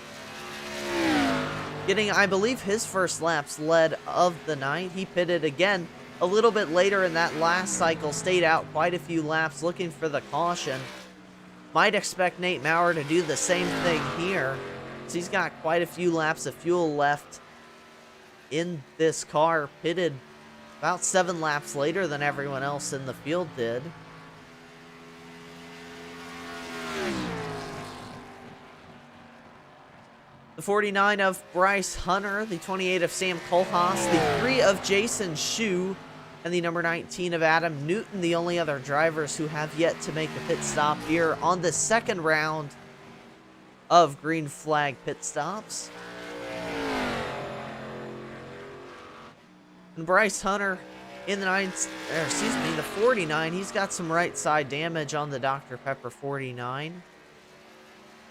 getting, I believe, his first laps led of the night. He pitted again a little bit later in that last cycle, stayed out quite a few laps looking for the caution. Might expect Nate Maurer to do the same thing here, so he's got quite a few laps of fuel left in this car. Pitted about 7 laps later than everyone else in the field did. The 49 of Bryce Hunter, the 28 of Sam Kohlhaas, the 3 of Jason Shue, and the number 19 of Adam Newton, the only other drivers who have yet to make a pit stop here on the second round of green flag pit stops. And Bryce Hunter in the 49, he's got some right side damage on the Dr. Pepper 49.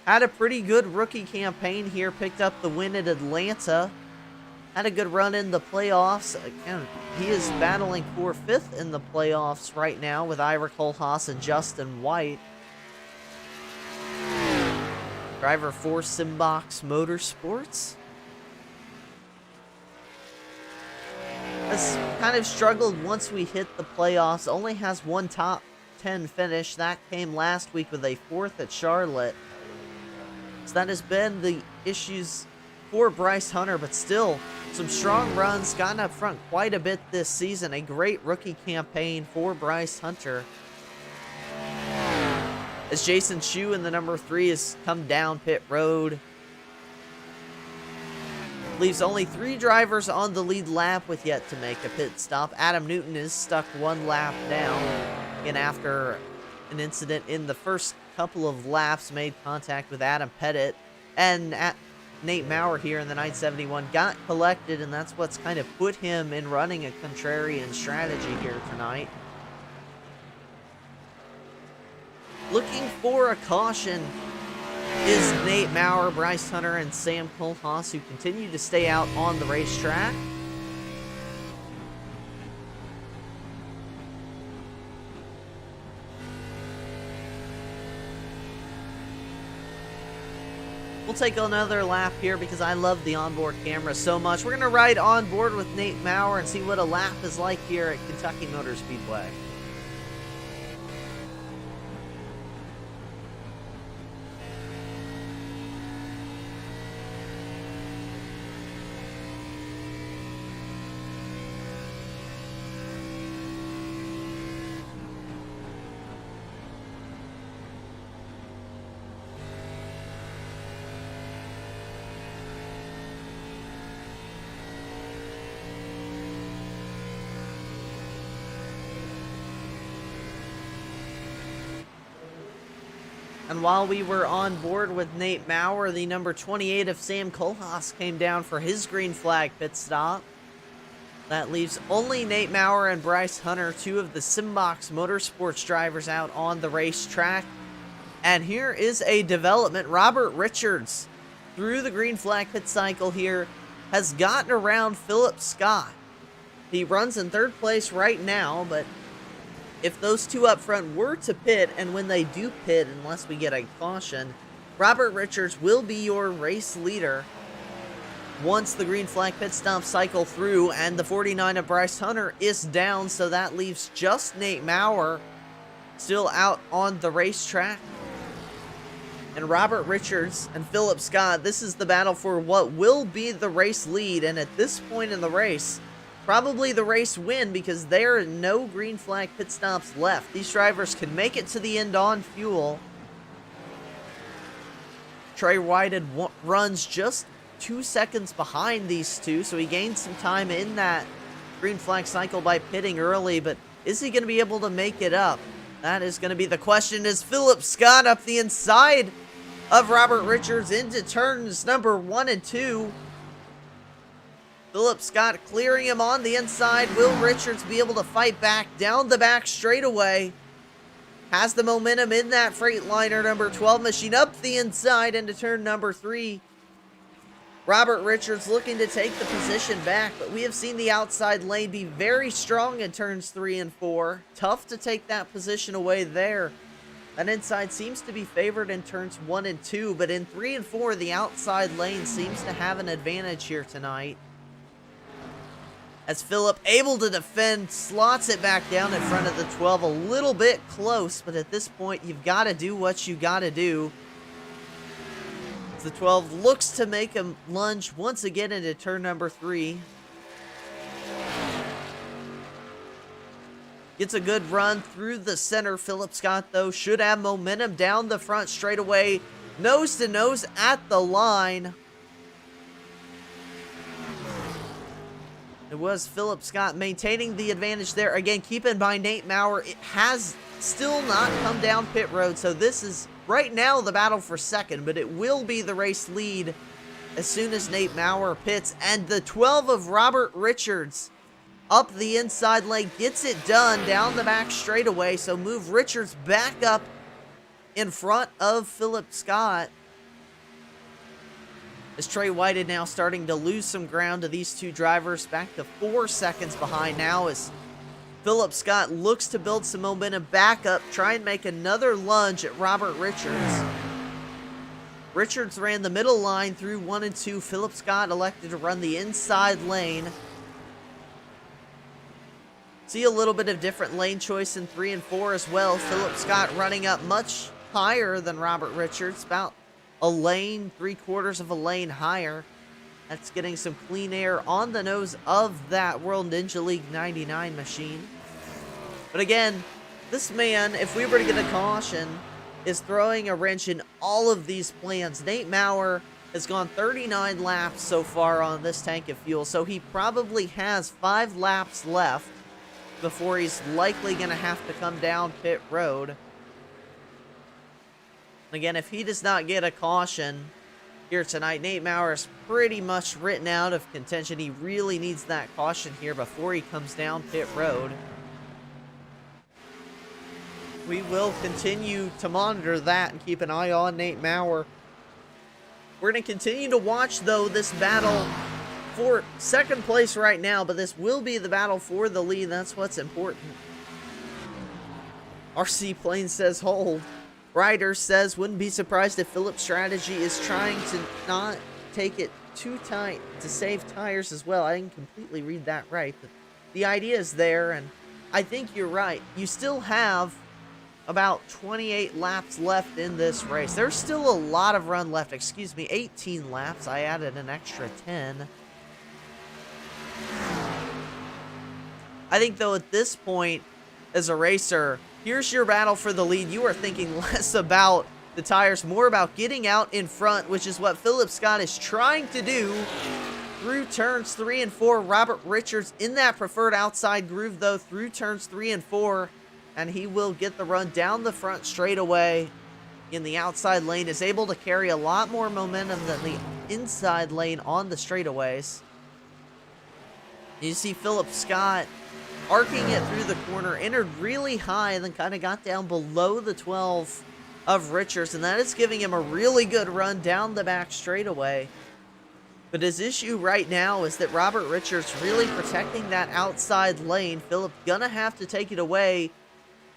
Had a pretty good rookie campaign here, picked up the win at Atlanta. Had a good run in the playoffs. Again, he is battling for 5th in the playoffs right now with Ira Kohlhaas and Justin White. Driver for Simbox Motorsports. Has kind of struggled once we hit the playoffs. Only has 1 top 10 finish. That came last week with a 4th at Charlotte. So that has been the issues for Bryce Hunter, but still some strong runs, gotten up front quite a bit this season. A great rookie campaign for Bryce Hunter, as Jason Shue in the number 3 has come down pit road. Leaves only 3 drivers on the lead lap with yet to make a pit stop. Adam Newton is stuck 1 lap down, and after an incident in the first couple of laps, made contact with Adam Pettit, and Nate Maurer here in the 971 got collected, and that's what's kind of put him in running a contrarian strategy here tonight. Looking for a caution is Nate Maurer, Bryce Hunter, and Sam Kohlhaas, who continue to stay out on the racetrack. We'll take another lap here because I love the onboard camera so much. We're going to ride on board with Nate Maurer and see what a lap is like here at Kentucky Motor Speedway. And while we were on board with Nate Maurer, the number 28 of Sam Kohlhaas came down for his green flag pit stop. That leaves only Nate Maurer and Bryce Hunter, two of the Simbox Motorsports drivers, out on the racetrack. And here is a development. Robert Richards, through the green flag pit cycle here, has gotten around Philip Scott. He runs in third place right now, but if those two up front were to pit, and when they do pit, unless we get a caution, Robert Richards will be your race leader once the green flag pit stop cycle through, and the 49 of Bryce Hunter is down, so that leaves just Nate Maurer still out on the racetrack. And Robert Richards and Philip Scott, this is the battle for what will be the race lead, and at this point in the race, probably the race win, because there are no green flag pit stops left. These drivers can make it to the end on fuel. Trey Whited runs just 2 seconds behind these two, so he gained some time in that green flag cycle by pitting early, but is he going to be able to make it up? That is going to be the question. Is Philip Scott up the inside of Robert Richards into turns number 1 and 2? Philip Scott clearing him on the inside. Will Richards be able to fight back down the back straightaway? Has the momentum in that Freightliner number 12 machine up the inside into turn number 3. Robert Richards looking to take the position back, but we have seen the outside lane be very strong in turns 3 and 4. Tough to take that position away there. That inside seems to be favored in turns 1 and 2, but in 3 and 4, the outside lane seems to have an advantage here tonight. As Philip, able to defend, slots it back down in front of the 12. A little bit close, but at this point, you've got to do what you got to do. As the 12 looks to make a lunge once again into turn number 3. Gets a good run through the center. Philip Scott, though, should have momentum down the front straightaway. Nose to nose at the line. It was Philip Scott maintaining the advantage there. Again, keep in mind, Nate Maurer, it has still not come down pit road, so this is right now the battle for second, but it will be the race lead as soon as Nate Maurer pits. And the 12 of Robert Richards up the inside lane gets it done down the back straightaway, so move Richards back up in front of Philip Scott. As Trey Whited now starting to lose some ground to these two drivers, back to 4 seconds behind now as Philip Scott looks to build some momentum back up, try and make another lunge at Robert Richards. Richards ran the middle line through 1 and 2. Philip Scott elected to run the inside lane. See a little bit of different lane choice in 3 and 4 as well. Philip Scott running up much higher than Robert Richards, about a lane, 3/4 of a lane higher. That's getting some clean air on the nose of that World Ninja League 99 machine. But again, this man, if we were to get a caution, is throwing a wrench in all of these plans. Nate Maurer has gone 39 laps so far on this tank of fuel, so he probably has 5 laps left before he's likely going to have to come down pit road. Again, if he does not get a caution, here tonight. Nate Maurer is pretty much written out of contention. He really needs that caution here before he comes down pit road. We will continue to monitor that and keep an eye on Nate Maurer. We're going to continue to watch, though, this battle for second place right now, but this will be the battle for the lead. That's what's important. RC Plane says hold. Ryder says, wouldn't be surprised if Philip's strategy is trying to not take it too tight to save tires as well. I didn't completely read that right, but the idea is there, and I think you're right. You still have about 28 laps left in this race. There's still a lot of run left. Excuse me, 18 laps. I added an extra 10. I think, though, at this point, as a racer, here's your battle for the lead. You are thinking less about the tires, more about getting out in front, which is what Philip Scott is trying to do through turns 3 and 4. Robert Richards in that preferred outside groove, though, through turns 3 and 4. And he will get the run down the front straightaway in the outside lane. Is able to carry a lot more momentum than the inside lane on the straightaways. You see Philip Scott arcing it through the corner, entered really high, and then kind of got down below the 12 of Richards. And that is giving him a really good run down the back straightaway. But his issue right now is that Robert Richards really protecting that outside lane. Philip gonna have to take it away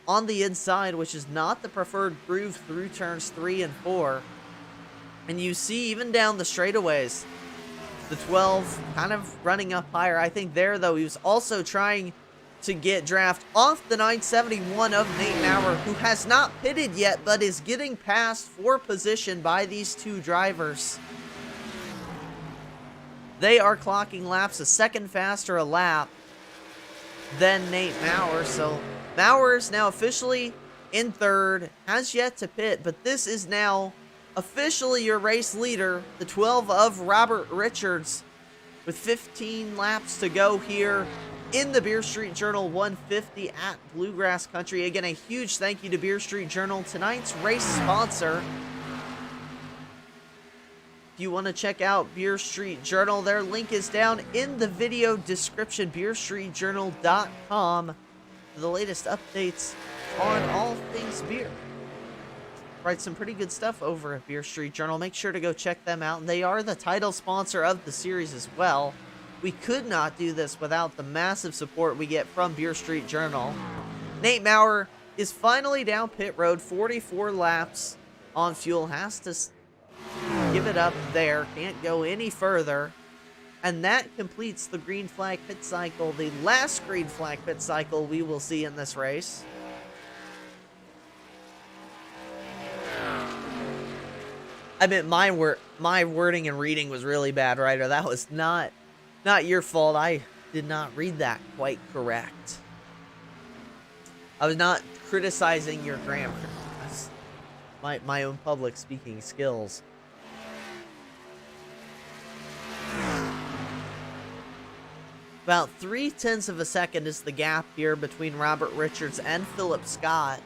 on the inside, which is not the preferred groove through turns 3 and 4. And you see even down the straightaways, the 12 kind of running up higher. I think there, though, he was also trying to get draft off the 971 of Nate Maurer, who has not pitted yet, but is getting passed for position by these two drivers. They are clocking laps a second faster a lap than Nate Maurer, so Maurer is now officially in third, has yet to pit, but this is now officially your race leader, the 12 of Robert Richards, with 15 laps to go here in the Beer Street Journal 150 at Bluegrass Country. Again, a huge thank you to Beer Street Journal, tonight's race sponsor. If you want to check out Beer Street Journal, their link is down in the video description, beerstreetjournal.com. The latest updates on all things beer. Write some pretty good stuff over at Beer Street Journal. Make sure to go check them out. And they are the title sponsor of the series as well. We could not do this without the massive support we get from Beer Street Journal. Nate Maurer is finally down pit road, 44 laps on fuel. Has to give it up there. Can't go any further. And that completes the green flag pit cycle, the last green flag pit cycle we will see in this race. I mean, my wording and reading was really bad, Ryder. That was not your fault. I did not read that quite correct. I was not criticizing your grammar. That's my own public speaking skills. About 0.3 of a second is the gap here between Robert Richards and Philip Scott.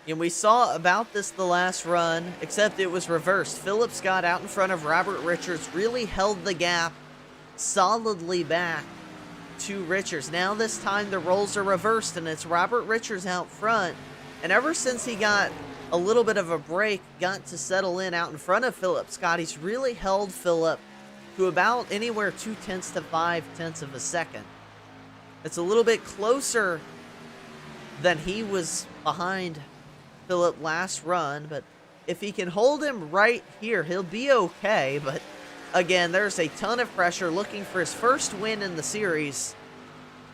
And we saw about this the last run, except it was reversed. Philip Scott out in front of Robert Richards really held the gap solidly back to Richards. Now this time the roles are reversed and it's Robert Richards out front. And ever since he got a little bit of a break, got to settle in out in front of Philip Scott, he's really held Philip to about anywhere 0.2 to 0.5 of a second. It's a little bit closer than he was behind Philip last run, but if he can hold him right here, he'll be okay. But again, there's a ton of pressure looking for his first win in the series.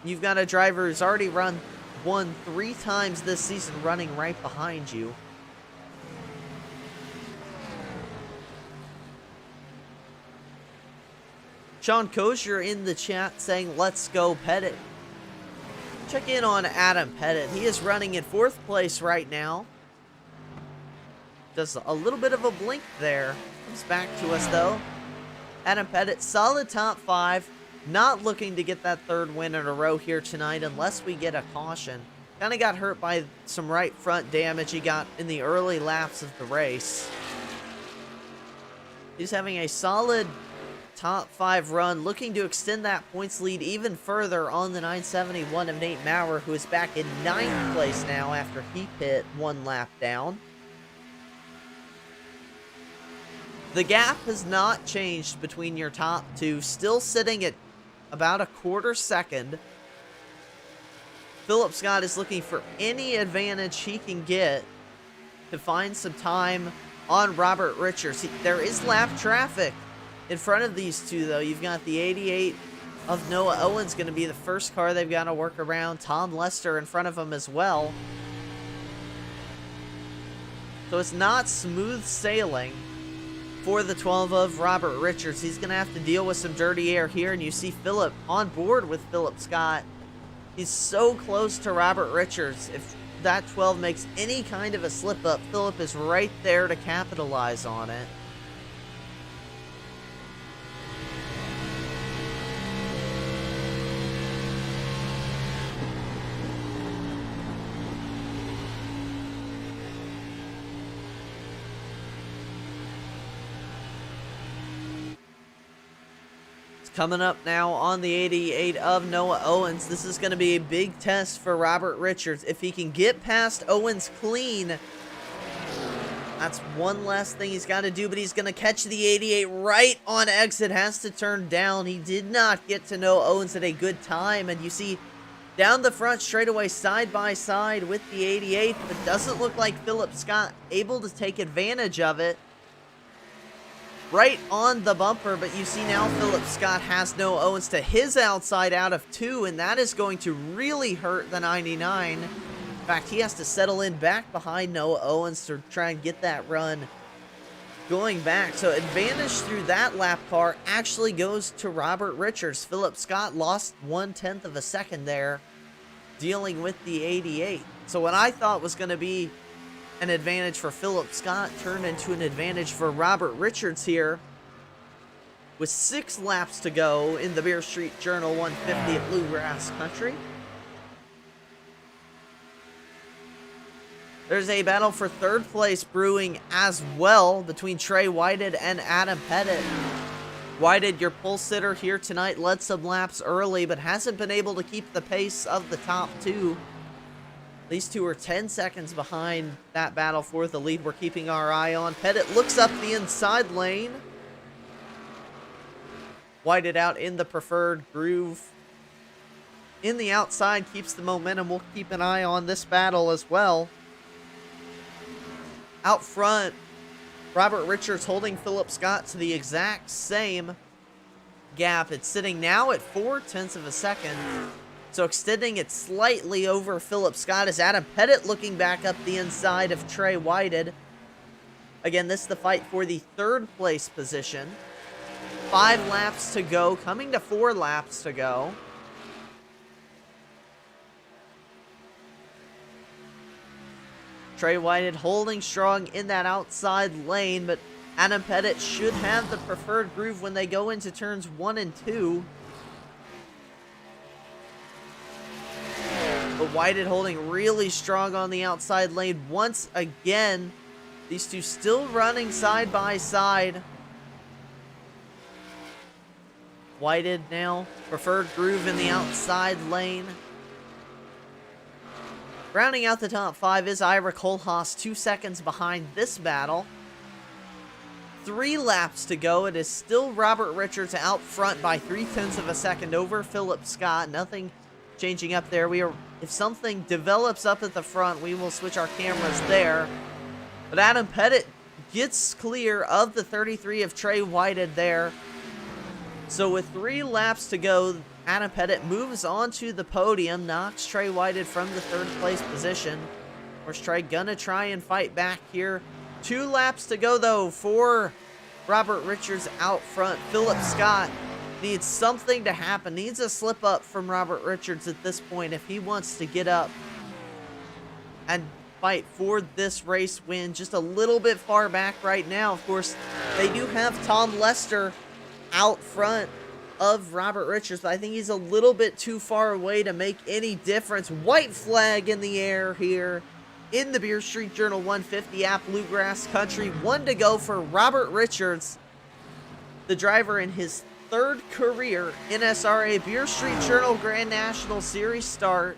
You've got a driver who's already won 3 times this season running right behind you. Sean Kosher in the chat saying, let's go Pettit. Check in on Adam Pettit. He is running in 4th place right now. Does a little bit of a blink there. Comes back to us though. Adam Pettit, solid top 5. Not looking to get that 3rd win in a row here tonight unless we get a caution. Kind of got hurt by some right front damage he got in the early laps of the race. He's having a solid top 5 run, looking to extend that points lead even further on the 971 of Nate Maurer, who is back in 9th place now after he pit 1 lap down. The gap has not changed between your top 2, still sitting at about a quarter second. Philip Scott is looking for any advantage he can get to find some time on Robert Richards. There is lap traffic in front of these two, though. You've got the 88 of Noah Owens going to be the first car they've got to work around. Tom Lester in front of him as well. So it's not smooth sailing for the 12 of Robert Richards. He's going to have to deal with some dirty air here, and you see Philip on board with Philip Scott. He's so close to Robert Richards. If that 12 makes any kind of a slip up, Philip is right there to capitalize on it. Coming up now on the 88 of Noah Owens. This is going to be a big test for Robert Richards. If he can get past Owens clean, that's one last thing he's got to do, but he's going to catch the 88 right on exit. Has to turn down. He did not get to Noah Owens at a good time, and you see down the front straightaway side by side with the 88, but doesn't look like Philip Scott able to take advantage of it. Right on the bumper, but you see now Philip Scott has Noah Owens to his outside out of 2, and that is going to really hurt the 99. In fact, he has to settle in back behind Noah Owens to try and get that run going back. So advantage through that lap car actually goes to Robert Richards. Philip Scott lost 1/10 of a second there dealing with the 88. So what I thought was going to be an advantage for Philip Scott turned into an advantage for Robert Richards here. With 6 laps to go in the Beer Street Journal 150 at Bluegrass Country. There's a battle for 3rd place brewing as well between Trey Whited and Adam Pettit. Whited, your pole sitter here tonight, led some laps early, but hasn't been able to keep the pace of the top 2. These two are 10 seconds behind that battle for the lead we're keeping our eye on. Pettit looks up the inside lane. Whited out in the preferred groove. In the outside, keeps the momentum. We'll keep an eye on this battle as well. Out front, Robert Richards holding Philip Scott to the exact same gap. It's sitting now at 4/10 of a second. So extending it slightly over Philip Scott is Adam Pettit looking back up the inside of Trey Whited. Again, this is the fight for the 3rd place position. 5 laps to go, coming to 4 laps to go. Trey Whited holding strong in that outside lane, but Adam Pettit should have the preferred groove when they go into turns 1 and 2. But Whited holding really strong on the outside lane once again. These two still running side by side. Whited now, preferred groove in the outside lane. Rounding out the top 5 is Ira Kohlhaas, 2 seconds behind this battle. 3 laps to go. It is still Robert Richards out front by 3/10 of a second over Philip Scott. Nothing changing up there. If something develops up at the front, we will switch our cameras there. But Adam Pettit gets clear of the 33 of Trey Whited there. So with 3 laps to go, Adam Pettit moves on to the podium, knocks Trey Whited from the 3rd place position. Of course, Trey gonna try and fight back here. 2 laps to go though for Robert Richards out front. Philip Scott needs something to happen, needs a slip up from Robert Richards at this point if he wants to get up and fight for this race win. Just a little bit far back right now. Of course, they do have Tom Lester out front of Robert Richards, but I think he's a little bit too far away to make any difference. White flag in the air here in the Beer Street Journal 150 at Bluegrass Country. 1 to go for Robert Richards. the driver in his third career NSRA Beer Street Journal Grand National Series start.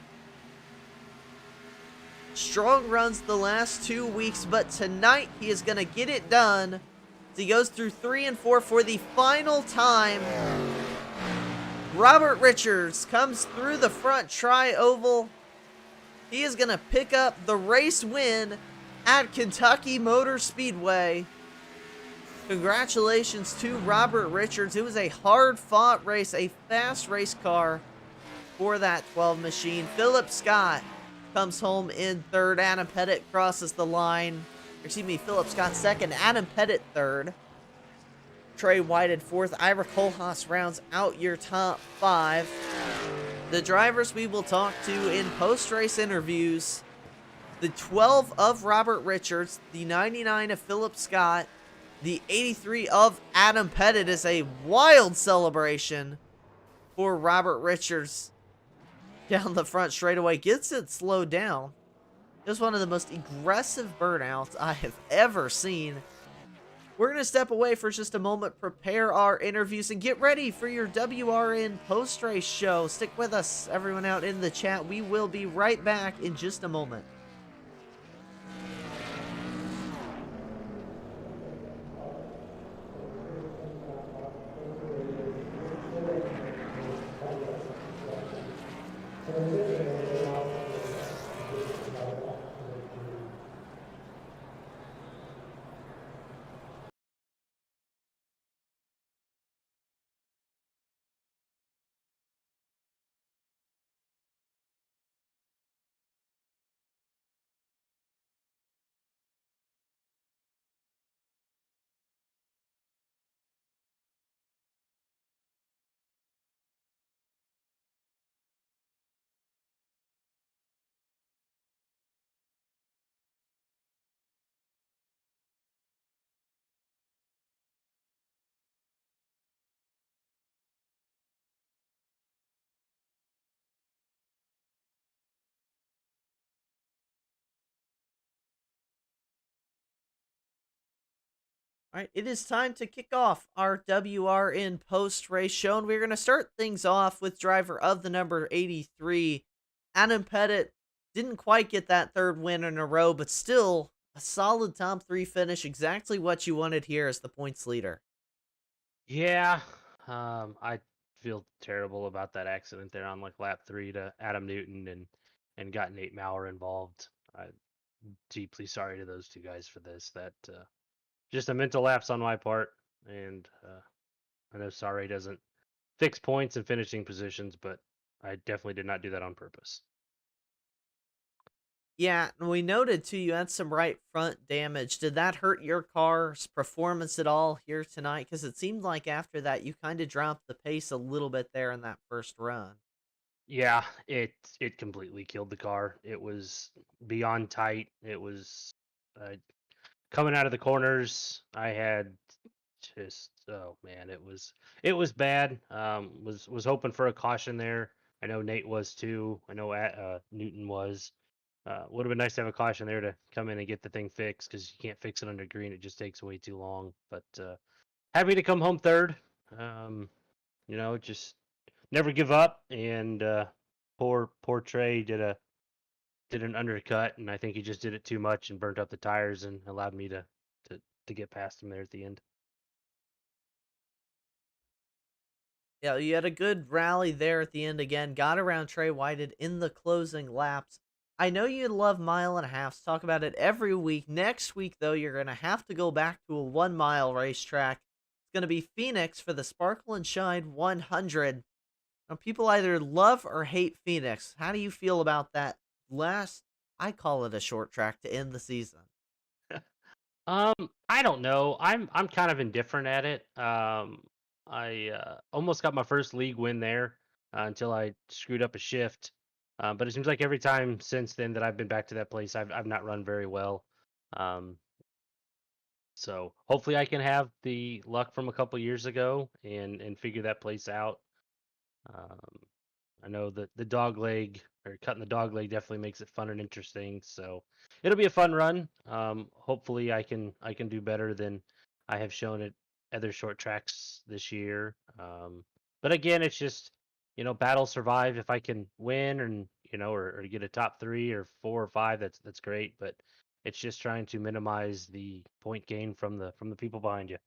Strong runs the last 2 weeks, but tonight he is going to get it done. He goes through 3 and 4 for the final time. Robert Richards comes through the front tri-oval. He is going to pick up the race win at Kentucky Motor Speedway. Congratulations to Robert Richards. It was a hard-fought race, a fast race car for that 12 machine. Philip Scott comes home in third. Adam Pettit crosses the line. Excuse me, Philip Scott second. Adam Pettit third. Trey Whited fourth. Ira Kohlhaas rounds out your top 5. The drivers we will talk to in post-race interviews: the 12 of Robert Richards, the 99 of Philip Scott, the 83 of Adam Pettit. Is a wild celebration for Robert Richards down the front straightaway. Gets it slowed down. Just one of the most aggressive burnouts I have ever seen. We're going to step away for just a moment, prepare our interviews, and get ready for your WRN post-race show. Stick with us, everyone out in the chat. We will be right back in just a moment. All right, it is time to kick off our WRN post-race show, and we're going to start things off with driver of the number 83, Adam Pettit. Didn't quite get that third win in a row, but still a solid top 3 finish, exactly what you wanted here as the points leader. Yeah, I feel terrible about that accident there on like lap 3 to Adam Newton and got Nate Maurer involved. I'm deeply sorry to those two guys for this. That just a mental lapse on my part, and I know sorry doesn't fix points and finishing positions, but I definitely did not do that on purpose. Yeah, and we noted too you had some right front damage. Did that hurt your car's performance at all here tonight? Because it seemed like after that you kind of dropped the pace a little bit there in that first run. Yeah, it completely killed the car. It was beyond tight. It was coming out of the corners. I had just oh man, it was bad. Was hoping for a caution there. I know Nate was too. I know Newton was. Would have been nice to have a caution there to come in and get the thing fixed because you can't fix it under green. It just takes way too long. But happy to come home third. Just never give up. And poor Trey did an undercut, and I think he just did it too much and burnt up the tires and allowed me to get past him there at the end. Yeah, you had a good rally there at the end again. Got around Trey Whited in the closing laps. I know you love mile and a halves. Talk about it every week. Next week, though, you're going to have to go back to a 1 mile racetrack. It's going to be Phoenix for the Sparkle and Shine 100. Now, people either love or hate Phoenix. How do you feel about that last, I call it a short track to end the season? I don't know. I'm kind of indifferent at it. I almost got my first league win there until I screwed up a shift. But it seems like every time since then that I've been back to that place, I've not run very well. Um, so hopefully I can have the luck from a couple years ago and figure that place out. Um, I know that the dog leg or cutting the dog leg definitely makes it fun and interesting. So it'll be a fun run. Hopefully I can do better than I have shown it other short tracks this year. But again, it's just battle survive. If I can win and or get a top 3 or 4 or 5, that's great. But it's just trying to minimize the point gain from the people behind you.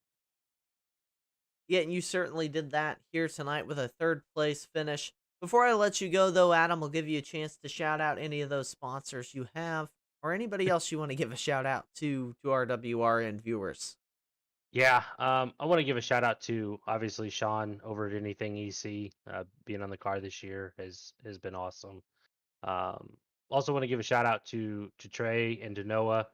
Yeah, and you certainly did that here tonight with a third place finish. Before I let you go, though, Adam, I'll give you a chance to shout out any of those sponsors you have or anybody else you want to give a shout out to our WRN viewers. Yeah, I want to give a shout out to obviously Sean over at Anything EC. Being on the car this year has been awesome. Um, Also want to give a shout out to Trey and to Noah.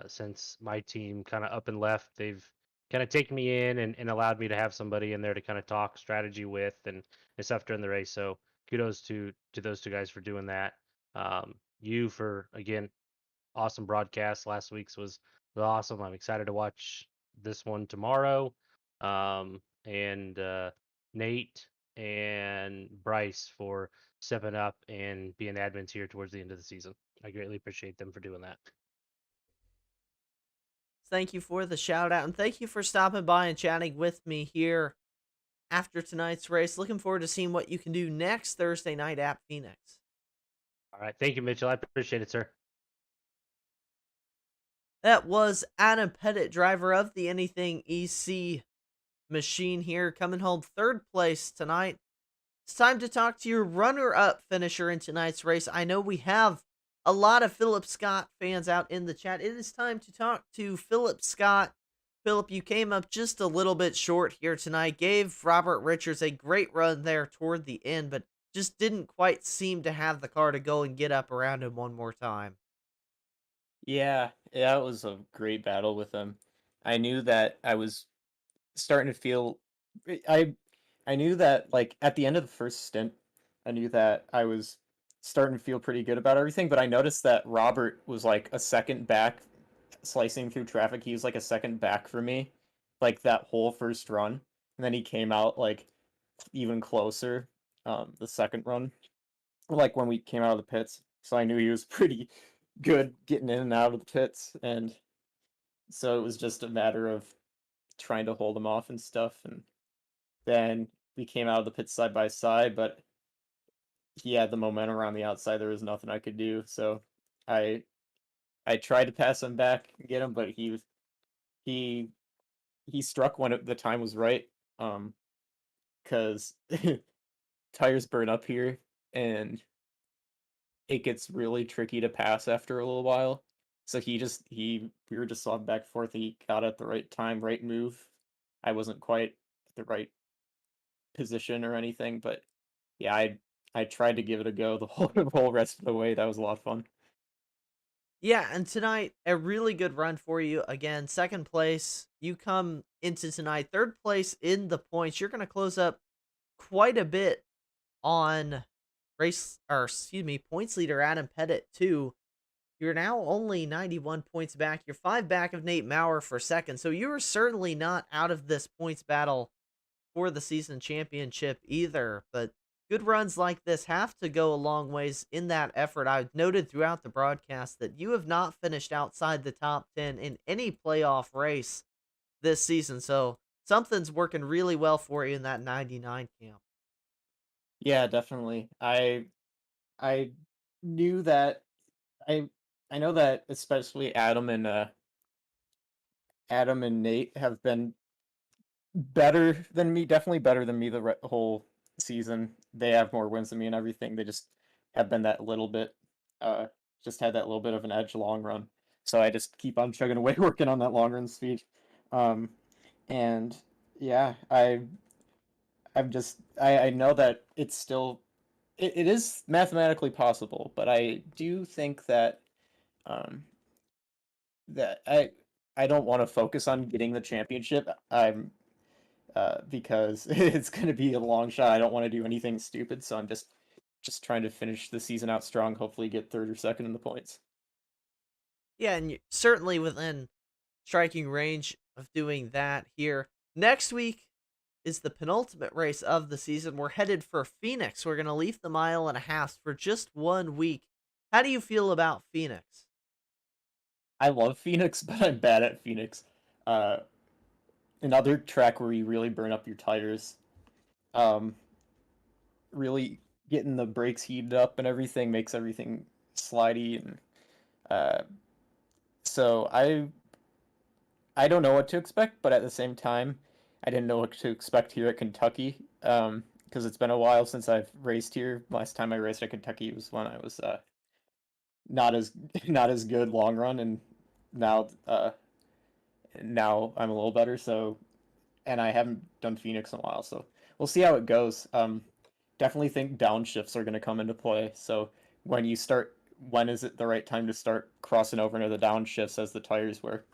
Since my team kind of up and left, they've kind of taken me in and allowed me to have somebody in there to kind of talk strategy with and stuff during the race. So kudos to those two guys for doing that. You for again awesome broadcast. Last week's was awesome. I'm excited to watch this one tomorrow. And Nate and Bryce for stepping up and being admins here towards the end of the season. I greatly appreciate them for doing that. Thank you for the shout out and thank you for stopping by and chatting with me here after tonight's race. Looking forward to seeing what you can do next Thursday night at Phoenix. All right. Thank you, Mitchell. I appreciate it, sir. That was Adam Pettit, driver of the Anything EC machine here, coming home third place tonight. It's time to talk to your runner-up finisher in tonight's race. I know we have a lot of Philip Scott fans out in the chat. It is time to talk to Philip Scott. Philip, you came up just a little bit short here tonight. Gave Robert Richards a great run there toward the end, but just didn't quite seem to have the car to go and get up around him one more time. Yeah, that was a great battle with him. I knew that I was starting to feel I I knew that like at the end of the first stint, I knew that I was starting to feel pretty good about everything, but I noticed that Robert was like a second back slicing through traffic. He was like a second back for me, like that whole first run. And then he came out like even closer the second run, like when we came out of the pits. So I knew he was pretty good getting in and out of the pits, and so it was just a matter of trying to hold him off and stuff. And then we came out of the pits side by side, but he had the momentum around the outside. There was nothing I could do, so I I tried to pass him back and get him, but he he struck when the time was right. Because tires burn up here, and it gets really tricky to pass after a little while. So he we were just swapping back and forth. He got at the right time, right move. I wasn't quite at the right position or anything, but yeah, I tried to give it a go the whole rest of the way. That was a lot of fun. Yeah, and tonight, a really good run for you. Again, second place. You come into tonight, third place in the points. You're going to close up quite a bit on points leader Adam Pettit, too. You're now only 91 points back. You're 5 back of Nate Maurer for second. So you are certainly not out of this points battle for the season championship either. But good runs like this have to go a long ways in that effort. I noted throughout the broadcast that you have not finished outside the top 10 in any playoff race this season. So something's working really well for you in that 99 camp. Yeah, definitely. I knew that I I know that especially Adam and Nate have been better than me, definitely better than me the whole season. They have more wins than me and everything. They just have been that little bit, uh, just had that little bit of an edge long run. So I just keep on chugging away, working on that long run speed. Um, and yeah, I know that it's still it is mathematically possible, but I do think that um that I don't want to focus on getting the championship. I'm because it's going to be a long shot. I don't want to do anything stupid, so I'm just trying to finish the season out strong. Hopefully, get third or second in the points. Yeah, and you're certainly within striking range of doing that here. Next week is the penultimate race of the season. We're headed for Phoenix. We're going to leave the mile and a half for just 1 week. How do you feel about Phoenix? I love Phoenix, but I'm bad at Phoenix. Uh, another track where you really burn up your tires. Um, really getting the brakes heated up and everything makes everything slidey, and uh, so I don't know what to expect, but at the same time, I didn't know what to expect here at Kentucky. Because it's been a while since I've raced here. Last time I raced at Kentucky was when I was not as not as good long run, and now now I'm a little better. So, and I haven't done Phoenix in a while, so we'll see how it goes. Definitely think downshifts are going to come into play. So when you start, when is it the right time to start crossing over into the downshifts as the tires wear?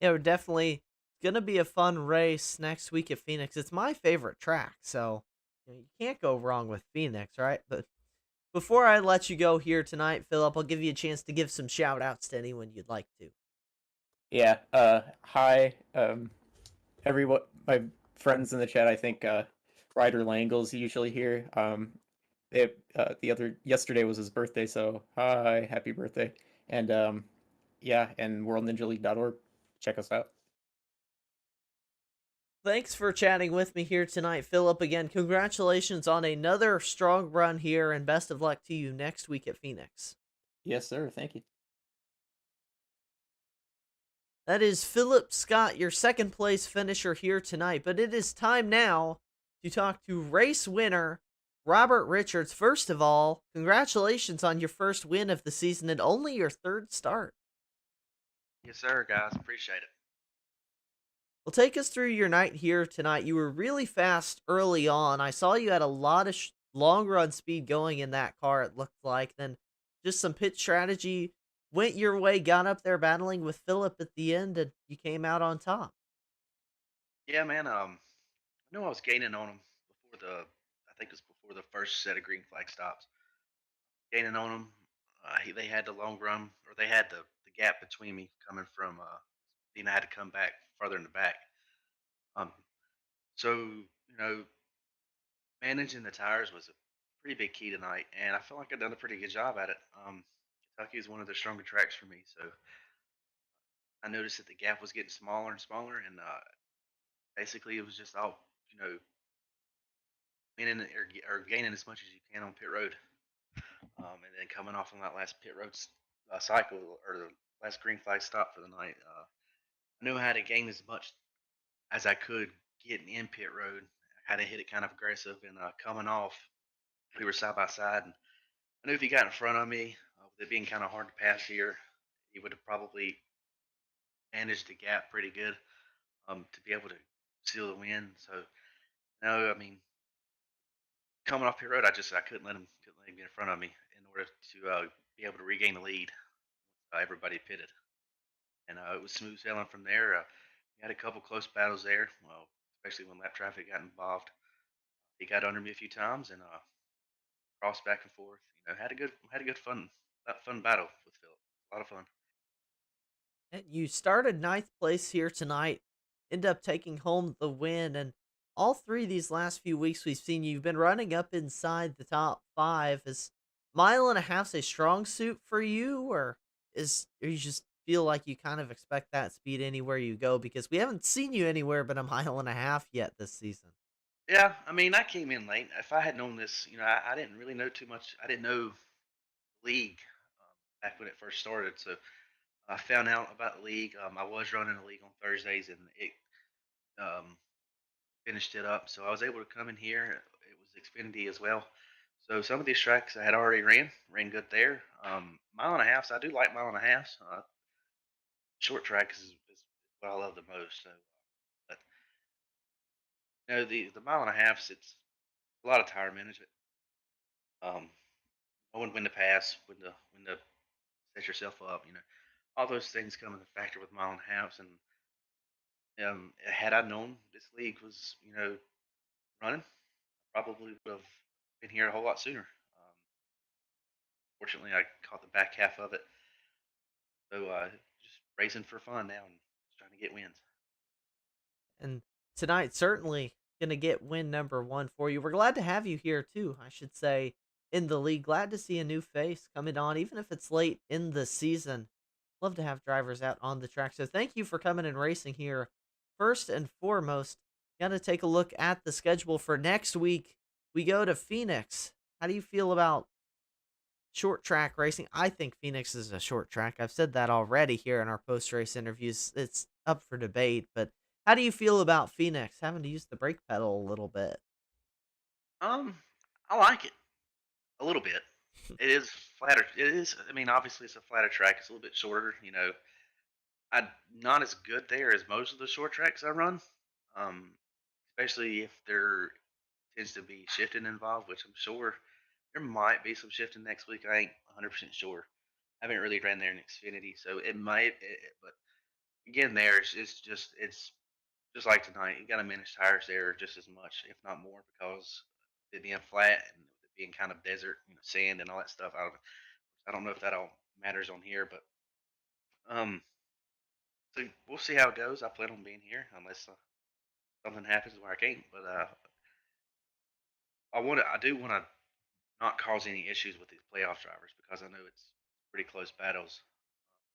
Yeah, we're definitely gonna be a fun race next week at Phoenix. It's my favorite track, so you can't go wrong with Phoenix, right? But before I let you go here tonight, Philip, I'll give you a chance to give some shout outs to anyone you'd like to. Yeah. Hi. Everyone, my friends in the chat. I think Ryder Langle's usually here. The other yesterday was his birthday, so hi, happy birthday. And yeah, and worldninjaleague.org. Check us out. Thanks for chatting with me here tonight, Philip. Again, congratulations on another strong run here, and best of luck to you next week at Phoenix. Yes, sir. Thank you. That is Philip Scott, your second place finisher here tonight. But it is time now to talk to race winner Robert Richards. First of all, congratulations on your first win of the season and only your third start. Yes, sir, guys. Appreciate it. Well, take us through your night here tonight. You were really fast early on. I saw you had a lot of long run speed going in that car, it looked like. Then just some pit strategy went your way, got up there battling with Philip at the end, and you came out on top. Yeah, man. I knew I was gaining on them before I think it was before the first set of green flag stops. Gaining on them. They had the long run, or they had the gap between me coming from, I had to come back further in the back. Um, so, managing the tires was a pretty big key tonight, and I feel like I've done a pretty good job at it. Kentucky is one of the stronger tracks for me, so I noticed that the gap was getting smaller and smaller, and basically it was just all winning or gaining as much as you can on pit road, and then coming off on that last pit road cycle or the last green flag stop for the night. I knew how to gain as much as I could getting in pit road. I had to hit it kind of aggressive, and coming off, we were side by side, and I knew if he got in front of me, with it being kind of hard to pass here, he would have probably managed the gap pretty good, to be able to seal the win. So no, I mean, coming off pit road, I couldn't let him get in front of me in order to be able to regain the lead. Everybody pitted, and it was smooth sailing from there. We had a couple close battles there, well, especially when lap traffic got involved. He got under me a few times and crossed back and forth. Had a good fun battle with Philip. A lot of fun. And you started ninth place here tonight, end up taking home the win. And all three of these last few weeks we've seen you've been running up inside the top five. Is mile and a half a strong suit for you, or you just feel like you kind of expect that speed anywhere you go? Because we haven't seen you anywhere but a mile and a half yet this season. Yeah, I mean, I came in late. If I had known this, I didn't really know too much. I didn't know the league back when it first started. So I found out about the league. I was running a league on Thursdays, and it um, finished it up. So I was able to come in here. It was Xfinity as well. So some of these tracks I had already ran good there. Mile and a half. So I do like mile and a half. Short tracks is what I love the most. So, but the mile and a half, it's a lot of tire management. Um, knowing when to pass, when to set yourself up. All those things come into factor with mile and a halves. And had I known this league was running, I probably would have been here a whole lot sooner. Fortunately, I caught the back half of it, so just racing for fun now and just trying to get wins. And tonight, certainly going to get win number one for you. We're glad to have you here, too, I should say, in the league. Glad to see a new face coming on, even if it's late in the season. Love to have drivers out on the track. So thank you for coming and racing here first and foremost, got to take a look at the schedule for next week. We go to Phoenix. How do you feel about short track racing? I think Phoenix is a short track. I've said that already here in our post race interviews. It's up for debate, but how do you feel about Phoenix having to use the brake pedal a little bit? Um, I like it a little bit. It is flatter. It is. I mean, obviously, it's a flatter track. It's a little bit shorter. I'm not as good there as most of the short tracks I run. Um, Especially if there tends to be shifting involved, which I'm sure there might be some shifting next week. I ain't 100% sure. I haven't really ran there in Xfinity, so it might. But again, it's just like tonight. You got to manage tires there just as much, if not more, because it being flat and it being kind of desert, sand and all that stuff. I don't know if that all matters on here, but um, so we'll see how it goes. I plan on being here unless something happens where I can't. But I do want to not cause any issues with these playoff drivers because I know it's pretty close battles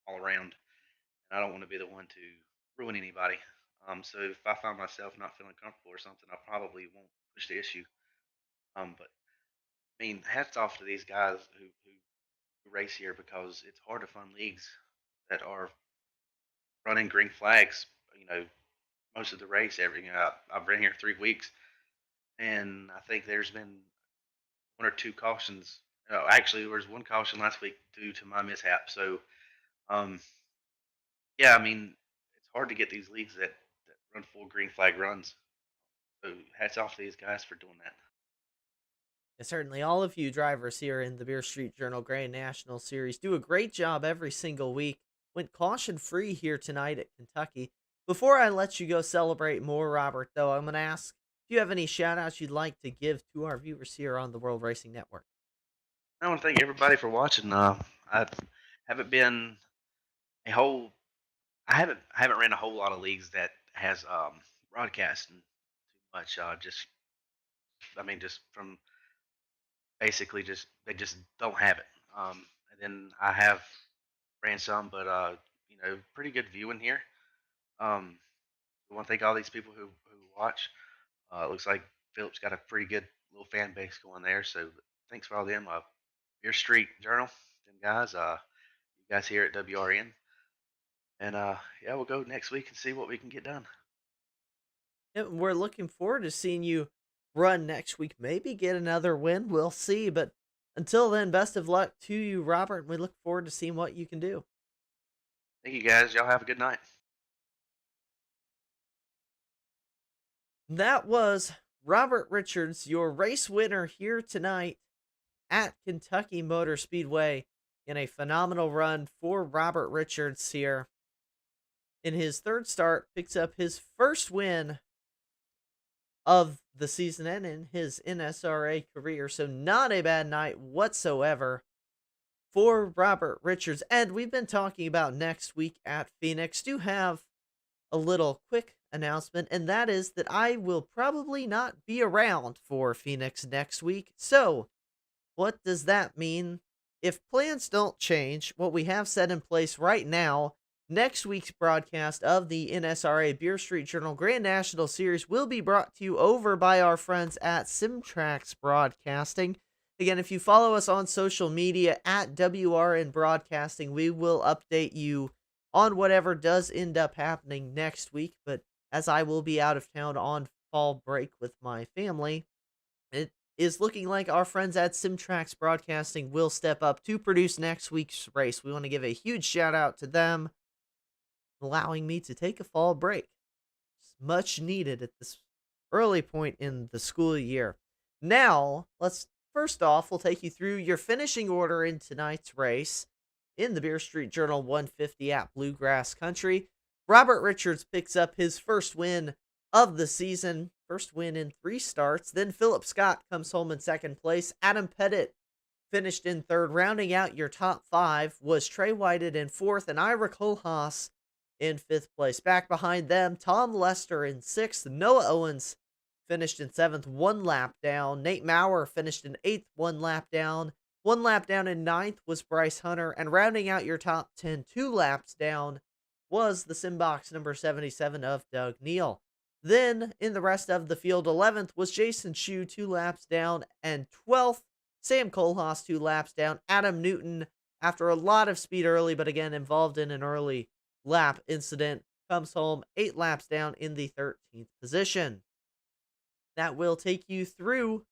all around, and I don't want to be the one to ruin anybody. So if I find myself not feeling comfortable or something, I probably won't push the issue. But I mean, hats off to these guys who race here because it's hard to find leagues that are running green flags. You know, most of the race. I've been here 3 weeks, and I think there's been one or two cautions. Actually, there was one caution last week due to my mishap. So, um, yeah, I mean, it's hard to get these leagues that run full green flag runs. So, hats off to these guys for doing that. And certainly, all of you drivers here in the Beer Street Journal Grand National Series do a great job every single week. Went caution free here tonight at Kentucky. Before I let you go celebrate more, Robert, though, I'm going to ask if you have any shout outs you'd like to give to our viewers here on the World Racing Network. I want to thank everybody for watching. I haven't been a whole. I haven't ran a whole lot of leagues that has broadcasting too much. Just from basically just they just don't have it. And then I have ran some, but pretty good viewing here. Um, I want to thank all these people who watch. It looks like Philip's got a pretty good little fan base going there. So thanks for all them. Your Street Journal, them guys. You guys here at WRN, and yeah, we'll go next week and see what we can get done. Yeah, we're looking forward to seeing you run next week. Maybe get another win. We'll see. But until then, best of luck to you, Robert. And we look forward to seeing what you can do. Thank you guys. Y'all have a good night. That was Robert Richards, your race winner here tonight at Kentucky Motor Speedway in a phenomenal run for Robert Richards here. In his third start, picks up his first win of the season and in his NSRA career. So not a bad night whatsoever for Robert Richards. And we've been talking about next week at Phoenix. Do have a little quick announcement, and that is that I will probably not be around for Phoenix next week. So what does that mean? If plans don't change, what we have set in place right now, next week's broadcast of the NSRA Beer Street Journal Grand National Series will be brought to you over by our friends at Simtrax Broadcasting. Again, if you follow us on social media at WRN Broadcasting, we will update you on whatever does end up happening next week. But as I will be out of town on fall break with my family, it is looking like our friends at Simtrax Broadcasting will step up to produce next week's race. We want to give a huge shout out to them, allowing me to take a fall break. It's much needed at this early point in the school year. Now, first off, we'll take you through your finishing order in tonight's race in the Beer Street Journal 150 at Bluegrass Country. Robert Richards picks up his first win of the season, first win in 3 starts. Then Philip Scott comes home in second place. Adam Pettit finished in third. Rounding out your top 5 was Trey Whited in fourth and Ira Kohlhaas in 5th place. Back behind them, Tom Lester in 6th. Noah Owens finished in 7th, 1 lap down. Nate Maurer finished in 8th, 1 lap down. 1 lap down in 9th was Bryce Hunter. And rounding out your top 10, 2 laps down was the Simbox number 77 of Doug Neal. Then, in the rest of the field, 11th was Jason Shu, 2 laps down, and 12th, Sam Kohlhaas, 2 laps down. Adam Newton, after a lot of speed early, but again involved in an early lap incident, comes home 8 laps down in the 13th position. That will take you through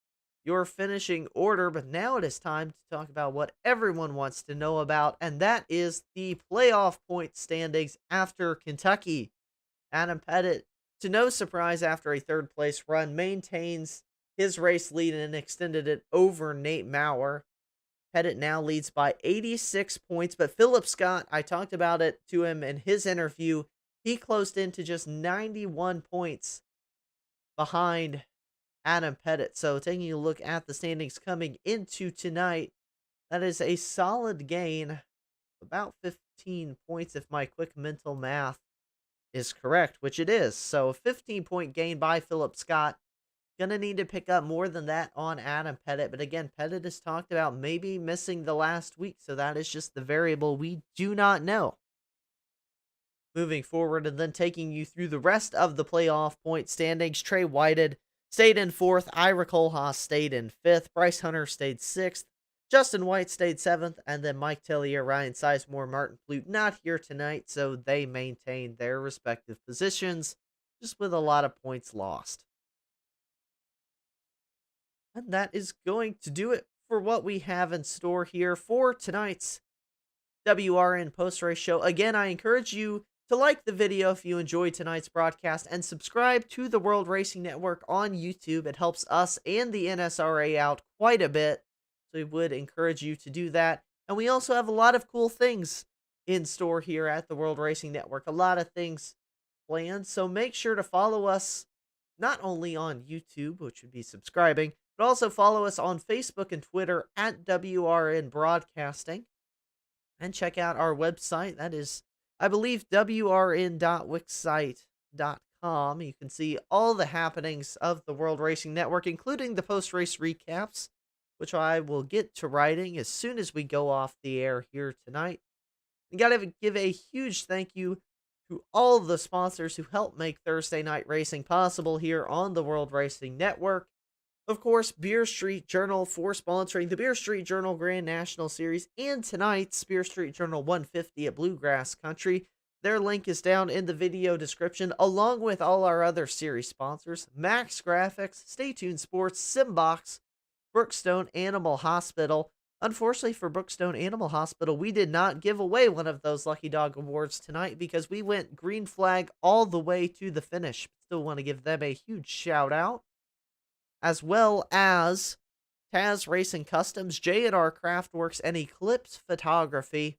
your finishing order, but now it is time to talk about what everyone wants to know about, and that is the playoff point standings after Kentucky. Adam Pettit, to no surprise after a third place run, maintains his race lead and extended it over Nate Maurer. Pettit now leads by 86 points, but Philip Scott, I talked about it to him in his interview, he closed into just 91 points behind Adam Pettit. So taking a look at the standings coming into tonight, that is a solid gain, about 15 points if my quick mental math is correct, which it is. So a 15-point gain by Philip Scott. Gonna need to pick up more than that on Adam Pettit. But again, Pettit has talked about maybe missing the last week, so that is just the variable we do not know. Moving forward and then taking you through the rest of the playoff point standings, Trey Whited stayed in 4th, Ira Kohlhaas stayed in 5th, Bryce Hunter stayed 6th, Justin White stayed 7th, and then Mike Tellier, Ryan Sizemore, Martin Flute not here tonight, so they maintained their respective positions, just with a lot of points lost. And that is going to do it for what we have in store here for tonight's WRN post-race show. Again, I encourage you to like the video if you enjoyed tonight's broadcast and subscribe to the World Racing Network on YouTube. It helps us and the NSRA out quite a bit, so we would encourage you to do that. And we also have a lot of cool things in store here at the World Racing Network, a lot of things planned, so make sure to follow us not only on YouTube, which would be subscribing, but also follow us on Facebook and Twitter at WRN Broadcasting. And check out our website. That is, I believe, wrn.wixsite.com. You can see all the happenings of the World Racing Network, including the post-race recaps, which I will get to writing as soon as we go off the air here tonight. And gotta give a huge thank you to all the sponsors who help make Thursday Night Racing possible here on the World Racing Network. Of course, Beer Street Journal for sponsoring the Beer Street Journal Grand National Series and tonight's Beer Street Journal 150 at Bluegrass Country. Their link is down in the video description, along with all our other series sponsors: Max Graphics, Stay Tuned Sports, Simbox, Brookstone Animal Hospital. Unfortunately for Brookstone Animal Hospital, we did not give away one of those Lucky Dog Awards tonight because we went green flag all the way to the finish. Still want to give them a huge shout out. As well as Taz Racing Customs, J&R Craftworks, and Eclipse Photography.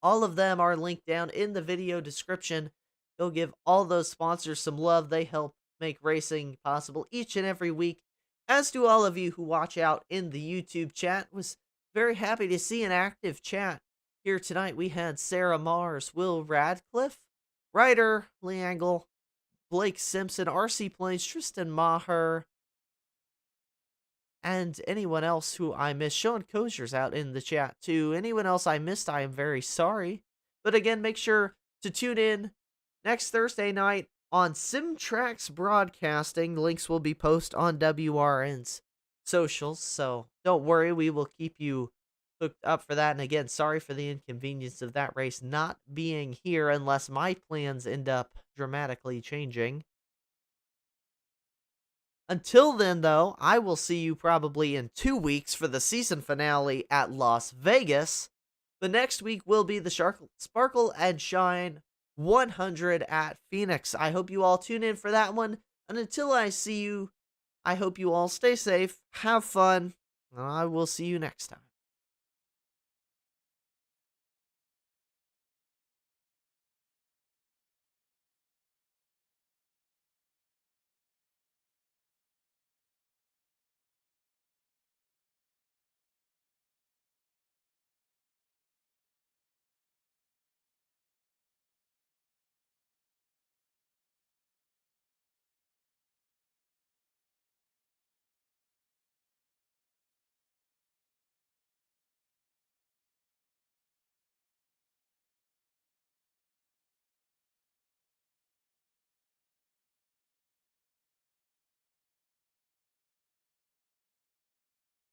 All of them are linked down in the video description. Go give all those sponsors some love. They help make racing possible each and every week. As do all of you who watch out in the YouTube chat. Was very happy to see an active chat here tonight. We had Sarah Mars, Will Radcliffe, Ryder Leangle, Blake Simpson, RC Plains, Tristan Maher, and anyone else who I missed. Sean Kozier's out in the chat too. Anyone else I missed, I am very sorry. But again, make sure to tune in next Thursday night on Simtrax Broadcasting. Links will be posted on WRN's socials, so don't worry, we will keep you hooked up for that. And again, sorry for the inconvenience of that race not being here unless my plans end up dramatically changing. Until then, though, I will see you probably in 2 weeks for the season finale at Las Vegas. The next week will be the Sparkle and Shine 100 at Phoenix. I hope you all tune in for that one. And until I see you, I hope you all stay safe, have fun, and I will see you next time.